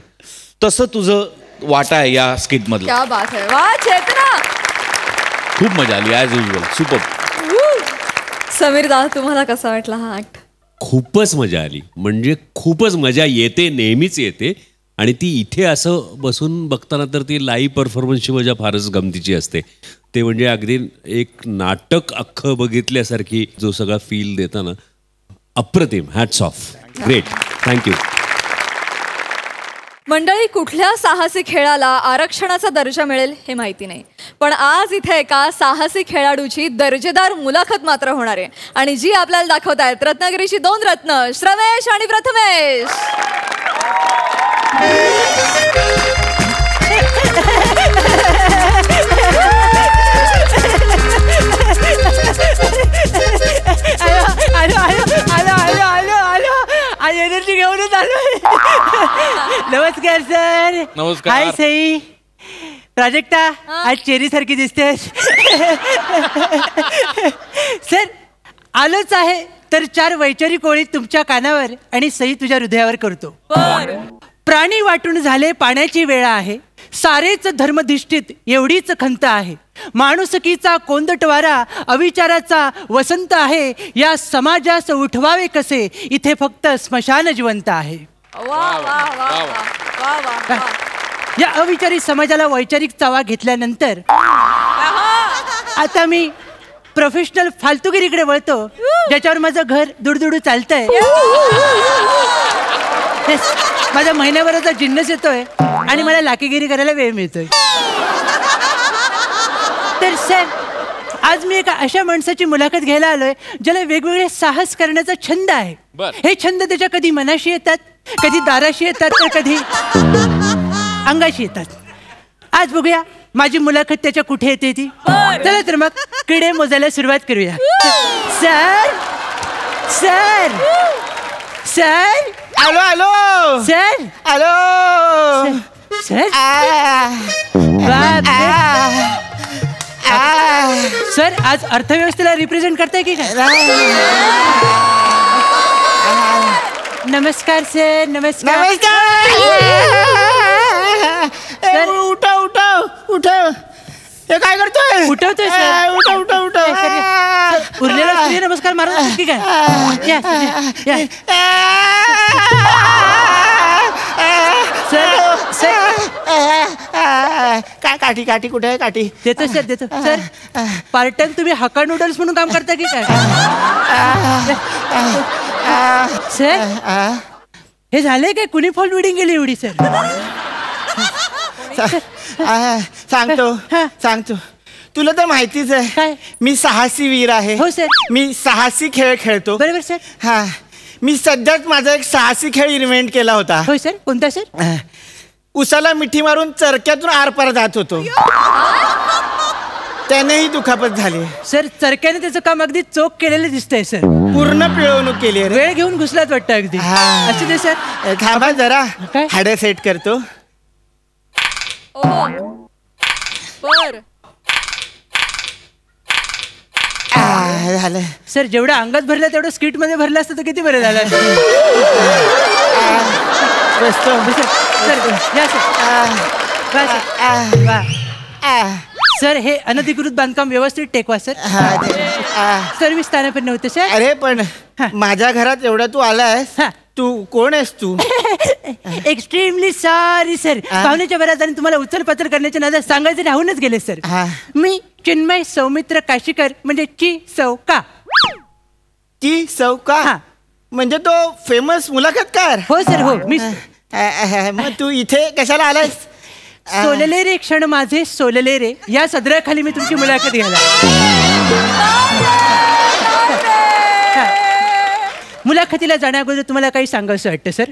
तसं तुझं वाटा आहे या स्किटमधलं. क्या बात है. वा चेतना, खूप मजा आली ॲज युजल. सुपर. समीर दादा तुम्हाला कसा वाटला हा ॲक्ट? खूपच मजा आली. म्हणजे खूपच मजा येते, नेहमीच येते. आणि ती इथे असं बसून बघताना तर ती लाईव्ह परफॉर्मन्सची मजा फारच गमतीची असते. ते म्हणजे अगदी एक नाटक अख्खं बघितल्यासारखी जो सगळा फील देताना अप्रतिम. Hats off. ग्रेट. थँक्यू. मंडळी, कुठल्या साहसी खेळाला आरक्षणाचा दर्जा मिळेल हे माहिती नाही, पण आज इथे एका साहसी खेळाडूची दर्जेदार मुलाखत मात्र होणार आहे. आणि जी आपल्याला दाखवत आहेत रत्नागिरीची 2 रत्न, श्रमेश आणि प्रथमेश. आज एनर्जी घेऊनच आलोय. नमस्कार सर. नमस्कार. हाय सई. प्राजक्ता, आज चेरी सारखी दिसतेस. सर आलोच आहे तर 4 वैचारिक ओळी तुमच्या कानावर आणि सई तुझ्या हृदयावर करतो. प्राणी वाटून झाले पाण्याची वेळ आहे, सारेच धर्मधिष्ठित एवढीच खंत आहे. माणुसकीचा कोंदटवारा अविचाराचा वसंत आहे. या समाजास उठवावे कसे, इथे फक्त स्मशान जिवंत आहे. या अविचारी समाजाला वैचारिक चावा घेतल्यानंतर आता मी प्रोफेशनल फालतुगिरीकडे वळतो, ज्याच्यावर माझं घर दुडदुडू चालतंय. माझा महिन्याभराचा जिन्नस येतोय आणि मला लाकीगिरी करायला वेळ मिळतोय. तर सर, आज मी एका अशा माणसाची मुलाखत घ्यायला आलोय ज्याला वेगवेगळे साहस करण्याचा छंद आहे. हे छंद त्याच्या कधी मनाशी येतात, कधी दाराशी येतात, तर कधी अंगाशी येतात. आज बघूया माझी मुलाखत त्याच्या कुठे येते ती. चला तर मग किडे मोजायला सुरुवात करूया. Sir sir sir. आलो आलो सर. आलो सर. सर आज अर्थव्यवस्थेला रिप्रेझेंट करताय की काय? नमस्कार सर. नमस्कार. सर उठा उठा उठा. हे काय करतोय? उठवतोय सर. उठा उठा उठा. उरलेला सूर्य नमस्कार मारत की काय? सर सर काय काठी काठी कुठे आहे? काठी देतो सर देतो. सर पार्ट टाइम तुम्ही हक्का नूडल्स म्हणून काम करता की काय? सर हे झालंय काय? कुणी फॉल बिडिंग केली एवढी? सर सांगतो सांगतो. तुला तर माहितीच आहे मी साहसी वीर आहे. हो सर. मी साहसी खेळ खेळतो. बरोबर सर. हा, मी सध्याच माझा एक साहसी खेळ इन्व्हेंट केला होता. हो सर. कोणता सर? उसाला मिठी मारून चरक्यातून आरपार जात होतो. त्यानेही दुखापत झाली. सर चरक्याने त्याचं काम अगदी चोख केलेलं दिसतंय सर. पूर्ण पिळवणूक केली. वेळ घेऊन घुसलात वाटतं अगदी. असं दे सर. थांबा जरा, हाडं सेट करतो. झालं सर. जेवढं अंगात भरलं तेवढं स्किट मध्ये भरलं असतं तर किती बरं झालं. सर हे अनधिकृत बांधकाम व्यवस्थित टेकवा सर. सर्व्हिस स्थानापन्न होते सर. अरे पण माझ्या घरात एवढा तू आलायस, तू कोण आहेस तू? Extremely sorry sir. पाहुण्याच्या बऱ्याच आणि तुम्हाला उचलपाचल करण्याच्या नादात सांगायचं राहूनच गेले सर. मी चिन्मय सौमित्र काशीकर म्हणजे ची सौका. ची सौका म्हणजे तो फेमस मुलाखतकार? हो सर हो. मी मग तू इथे कशाला आलायस? सोलले रे क्षण माझे सोलले रे या सदराखाली मी तुमची मुलाखत घ्यायला. मुलाखतीला जाण्या अगोदर तुम्हाला काही सांगायचं वाटतं सर.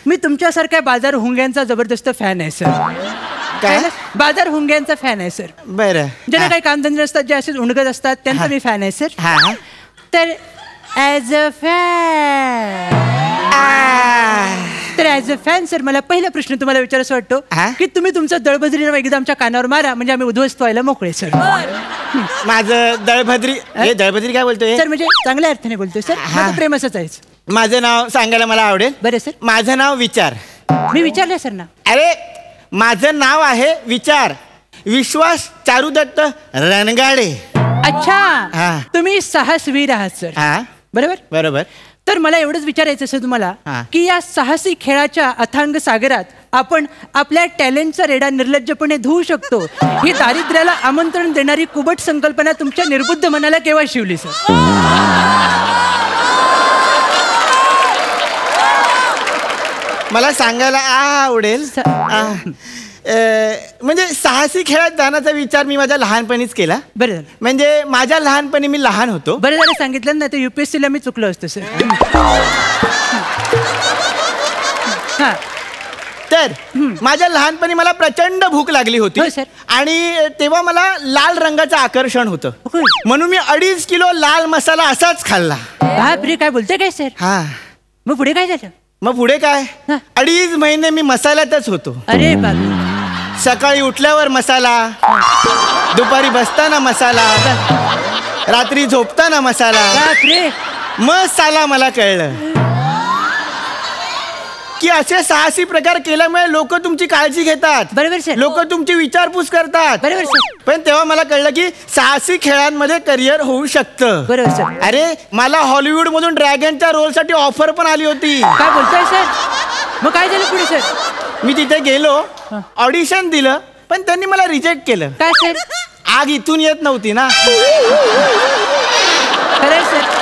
मी तुमच्यासारख्या बाजार हुंग्यांचा जबरदस्त फॅन आहे सर. काय? बाजार हुंग्यांचा फॅन आहे सर. बरं. ज्यांना काही कामधंदे असतात, जे असेच उणगत असतात, त्यांचा मी फॅन आहे सर. तर ॲज अ फॅन सर मला पहिला प्रश्न तुम्हाला विचारायचा वाटतो की तुम्ही तुमचं दळभद्री एकदा आमच्या कानावर मारा म्हणजे आम्ही उद्ध्वस्त व्हायला मोकळे सर. माझं दळभद्री काय बोलतोय सर? म्हणजे चांगल्या अर्थाने बोलतोय सर. माझं प्रेम असंच आहे. माझं नाव सांगायला मला आवडेल. बरं सर. माझं नाव विचार. मी विचारलं सर ना. अरे माझं नाव आहे विचार. विश्वास चारुदत्त रणगाडे. अच्छा, तुम्ही साहसवीर आहात सर. हा बरोबर बरोबर. तर मला एवढंच विचारायचं आहे तुम्हाला की या साहसी खेळाच्या अथांग सागरात आपण आपल्या टॅलेंटचा रेडा निर्लज्जपणे धुवू शकतो, ही दारिद्र्याला आमंत्रण देणारी कुबट संकल्पना तुमच्या निर्बुद्ध मनाला केव्हा शिवली सर? मला सांगायला आवडेल म्हणजे साहसी खेळात जाण्याचा विचार मी माझ्या लहानपणीच केला. बरं, म्हणजे माझ्या लहानपणी मी लहान होतो. बरं झालं सांगितलं ना, तर UPSCला मी चुकलो असतो सर. तर माझ्या लहानपणी मला प्रचंड भूक लागली होती आणि तेव्हा मला लाल रंगाचं आकर्षण होतं, म्हणून मी 2.5 किलो लाल मसाला असाच खाल्ला. बापरे, काय बोलते काय सर? हा. मग पुढे काय झालं? मग पुढे काय, 2.5 महिने मी मसाल्यातच होतो. अरे बापरे. सकाळी उठल्यावर मसाला, दुपारी बसताना मसाला, रात्री झोपताना मसाला. मसाला मला कळलं की असे साहसी प्रकार केल्यामुळे लोक तुमची काळजी घेतात. बरोबर सर. लोक तुमची विचारपूस करतात. बरोबर सर. पण तेव्हा मला कळलं की साहसी खेळांमध्ये करिअर होऊ शकतं. बरोबर सर. अरे मला हॉलिवूड मधून ड्रॅगनच्या रोलसाठी ऑफर पण आली होती. काय बोलताय सर? मग काय झालं पुढे सर? मी तिथे गेलो, ऑडिशन दिलं, पण त्यांनी मला रिजेक्ट केलं. काय सर? आग इथून येत नव्हती ना. खरंय सर.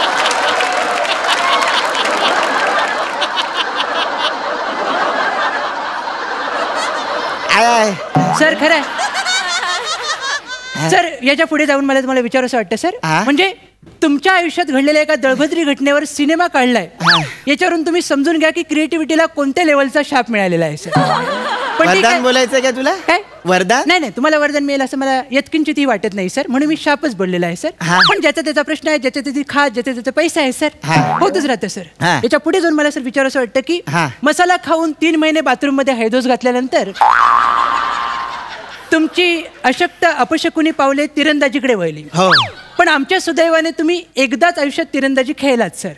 सर खरंय सर. याच्या पुढे जाऊन मला तुम्हाला विचारावं वाटतं सर, म्हणजे तुमच्या आयुष्यात घडलेल्या एका दळभद्री घटनेवर सिनेमा काढलाय, याच्यावरून तुम्ही समजून घ्या की क्रिएटिव्हिटीला कोणत्या लेवलचा शाप मिळालेला आहे सर. पण वरदान बोलायचं का तुला? काय वरदान? नाही, तुम्हाला वरदान मिळेल असं मला यत्किंचितही वाटत नाही सर, म्हणून मी शापच बोललेला आहे सर. पण ज्याचा त्याचा प्रश्न आहे, ज्याच्या त्याची खास, ज्याचा त्याचा पैसा आहे सर, होतच राहतं सर. याच्या पुढे जाऊन मला सर विचारावं वाटतं की मसाला खाऊन 3 महिने बाथरूम मध्ये हैदोस घातल्यानंतर तुमची अशक्त अपशकुनी पावले तिरंदाजीकडे वळली. पण आमच्या सुदैवाने तुम्ही एकदाच आयुष्यात तिरंदाजी खेळलात सर.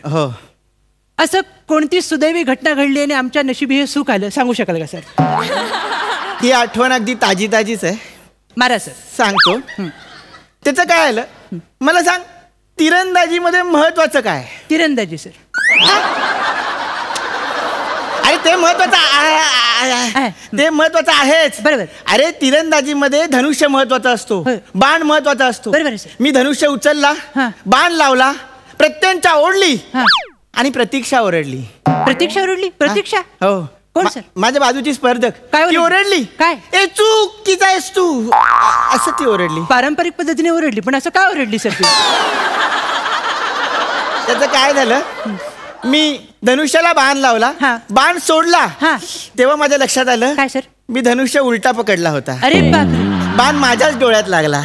असं कोणती सुदैवी घटना घडली आणि आमच्या नशिबी हे सुख आलं, सांगू शकाल का सर? ही आठवण अगदी ताजीच आहे. मारा सर. सांगतो. त्याचं काय आलं मला सांग. तिरंदाजी मध्ये महत्वाचं काय? तिरंदाजी सर. अरे ते महत्वाचं आहेच. बरोबर. अरे तिरंदाजी मध्ये धनुष्य महत्वाचा असतो, बाण महत्वाचा असतो. बरोबर. मी धनुष्य उचलला, बाण लावला, प्रत्यंचा ओढली आणि प्रतीक्षा ओरडली. प्रतीक्षा ओरडली? प्रतीक्षा? हो. कोण सर? माझ्या बाजूची स्पर्धक. काय ओरडली? काय? ए चुकीचा आहेस तू, असं ती ओरडली. पारंपरिक पद्धतीने ओरडली, पण असं काय ओरडली सर? त्याचं काय झालं, मी धनुष्याला बाण लावला, बाण सोडला, तेव्हा माझ्या लक्षात आलं काय सर? मी धनुष्य उलटा पकडला होता. अरे बापरे. बाण माझ्याच डोळ्यात लागला,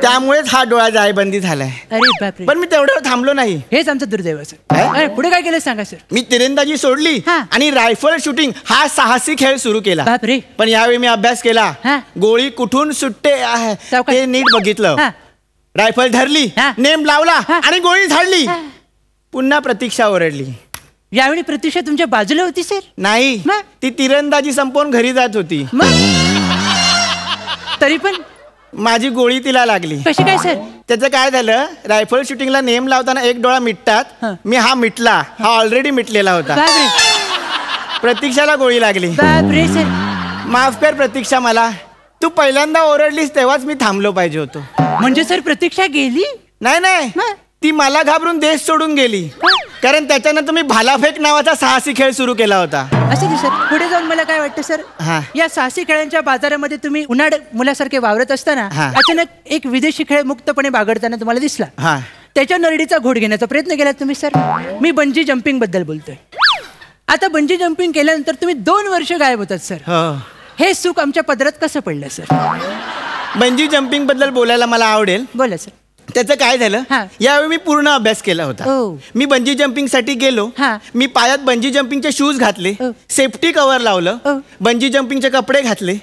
त्यामुळेच हा डोळा जायबंदी झालाय. अरे बापरे. पण मी तेवढ्यावर थांबलो नाही. हेच आमचं दुर्दैव सर. पुढे काय केलं सांगा सर? मी तिरंदाजी सोडली आणि रायफल शूटिंग हा साहसी खेळ सुरू केला. बापरे. पण यावेळी मी अभ्यास केला. गोळी कुठून सुटते ते नीट बघितलं. रायफल धरली, नेम लावला आणि गोळी झाडली. पुन्हा प्रतीक्षा ओरडली. यावेळी प्रतीक्षा तुमच्या बाजूला होती सर? नाही, ती तिरंदाजी संपवून घरी जात होती. तरी पण माझी गोळी तिला लागली. कशी काय सर? त्याचं काय झालं, रायफल शूटिंगला नेम लावताना एक डोळा मिटतात, मी हा मिटला, हा ऑलरेडी मिटलेला होता. प्रतीक्षाला गोळी लागली. बापरे सर. माफ कर प्रतीक्षा, मला तू पहिल्यांदा ओरडलीस तेव्हाच मी थांबलो पाहिजे होतो. म्हणजे सर प्रतीक्षा गेली? नाही, ती मला घाबरून देश सोडून गेली, कारण त्याच्यानंतर मी भालाफेक नावाचा साहसी खेळ सुरू केला होता. असं सर. पुढे जाऊन मला काय वाटतं सर, या साहसी खेळांच्या बाजारामध्ये तुम्ही उन्हाळ मुलासारखे वावरत असताना अचानक एक विदेशी खेळ मुक्तपणे बागडताना तुम्हाला दिसला. त्याच्या नरडीचा घोट घेण्याचा प्रयत्न केलात तुम्ही सर. मी बंजी जम्पिंग बद्दल बोलतोय. आता बंजी जम्पिंग केल्यानंतर तुम्ही 2 वर्ष गायब होतात सर. हे सुख आमच्या पदरात कसं पडलं सर? बंजी जम्पिंग बद्दल बोलायला मला आवडेल. बोला सर. त्याचं काय झालं, यावेळी मी पूर्ण अभ्यास केला होता. मी बंजी जम्पिंग साठी गेलो. मी पायात बंजी जम्पिंगचे शूज घातले, सेफ्टी कव्हर लावलं, बंजी जम्पिंगचे कपडे घातले,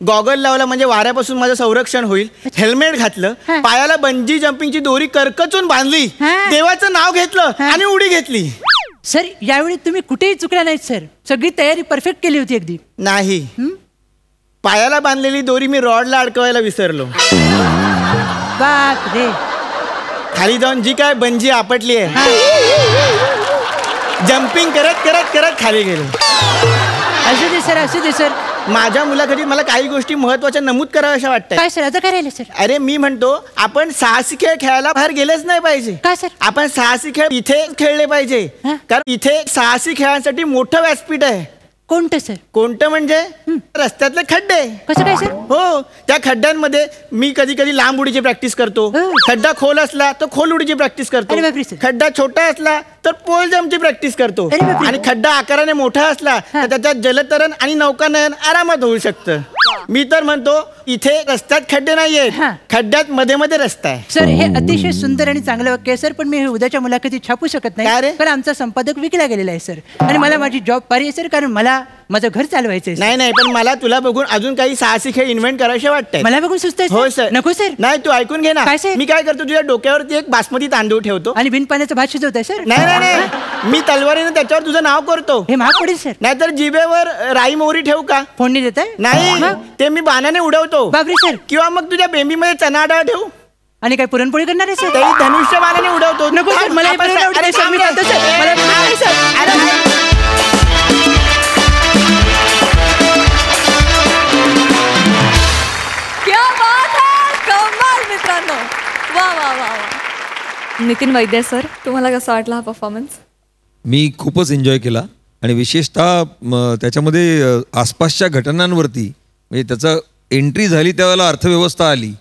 गॉगल लावला म्हणजे वाऱ्यापासून माझं संरक्षण होईल, हेल्मेट घातलं, पायाला बंजी जम्पिंगची दोरी करकचून बांधली, देवाचं नाव घेतलं आणि उडी घेतली. सर यावेळी तुम्ही कुठेही चुकला नाहीत सर. सगळी तयारी परफेक्ट केली होती अगदी. नाही, पायाला बांधलेली दोरी मी रॉडला अडकवायला विसरलो. बाप रे. खाली जाऊन जी काय बंजी आपटली आहे जम्पिंग करत करत करत खाली गेलो. असू दे सर, असू दे सर. माझ्या मुलाखतीत मला काही गोष्टी महत्वाच्या नमूद कराव्याशा वाटतात. काय सर, आता काय राहिलं सर? अरे मी म्हणतो आपण साहसी खेळ खेळायला बाहेर गेलेच नाही पाहिजे. काय सर? आपण साहसी खेळ इथे खेळले पाहिजे. कारण इथे साहसी खेळांसाठी मोठं व्यासपीठ आहे. कोणतं सर? कोणतं म्हणजे रस्त्यातले खड्डे. कसं काय सर? हो, त्या खड्ड्यांमध्ये मी कधी कधी लांब उडीची प्रॅक्टिस करतो. खड्डा खोल असला तर खोल उडीची प्रॅक्टिस करतो. खड्डा छोटा असला तर पोल जम्पची प्रॅक्टिस करतो. आणि खड्डा आकाराने मोठा असला तर त्याच्यात जलतरण आणि नौकानयन आरामात होऊ शकतं. मी तर म्हणतो इथे रस्त्यात खड्डे नाहीयेत, खड्ड्यात मध्ये मध्ये रस्ता आहे. सर हे अतिशय सुंदर आणि चांगलं वाक्य आहे सर, पण मी हे उद्याच्या मुलाखतीत छापू शकत नाही कारण आमचा संपादक विकला गेलेला आहे सर. आणि मला माझी जॉब पारी आहे सर, कारण मला माझं घर चालवायचं आहे. नाही नाही, पण मला तुला बघून अजून काही साहसी खेळ इन्व्हेंट करायचे वाटतंय. मला बघून सुचत आहे. हो सर. नको सर. नाही तू ऐकून घे ना. काय सर? मी काय करतो, तुझ्या डोक्यावरती एक बासमती तांदूळ ठेवतो आणि बिन पाण्याचं भात शिजवत आहे सर. नाही नाही नाही, मी तलवारीने त्याच्यावर तुझं नाव करतो. हे महाग पडेल सर. नाहीतर जिभेवर राई मोहरी ठेवू का? फोडणी देत आहे? नाही, ते मी बाणाने उडवतो. बापरे सर. किंवा मग तुझ्या बेंबीमध्ये चना डाळ ठेवू. आणि काय पुरणपोळी करणार आहे सर? तरी धनुष्य बाणाने उडवतो. नको सर, मला हे पुरण आवडत नाही सर. मी खातो सर. मला पुरण नाही सर. क्या बात है, कमाल मित्रांनो. वा वा वा वा. नितीन वैद्य सर, तुम्हाला कसा वाटला हा परफॉर्मन्स? मी खूपच एन्जॉय केला आणि विशेषतः त्याच्यामध्ये आसपासच्या घटनांवरती म्हणजे त्याचा एंट्री झाली त्यावेळेला अर्थव्यवस्था आली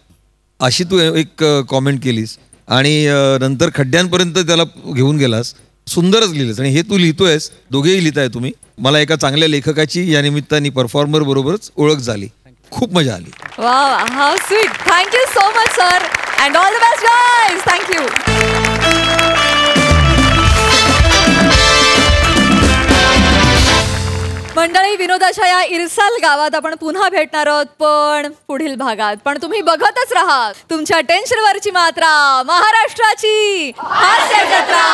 अशी तू एक कॉमेंट केलीस आणि नंतर खड्ड्यांपर्यंत त्याला घेऊन गेलास. सुंदरच लिहिलंस आणि हे तू लिहितोयस, दोघेही लिहिताय तुम्ही. मला एका चांगल्या लेखकाची या निमित्ताने परफॉर्मर बरोबरच ओळख झाली. खूप मजा आली. वा वा, how sweet. Thank you so much sir and all the best guys. Thank you. मंडळी, विनोदाच्या या इरसाल गावात आपण पुन्हा भेटणार आहोत, पण पुढील भागात. पण तुम्ही बघतच राहा तुमच्या टेन्शनवरची मात्रा, महाराष्ट्राची हास्य जत्रा.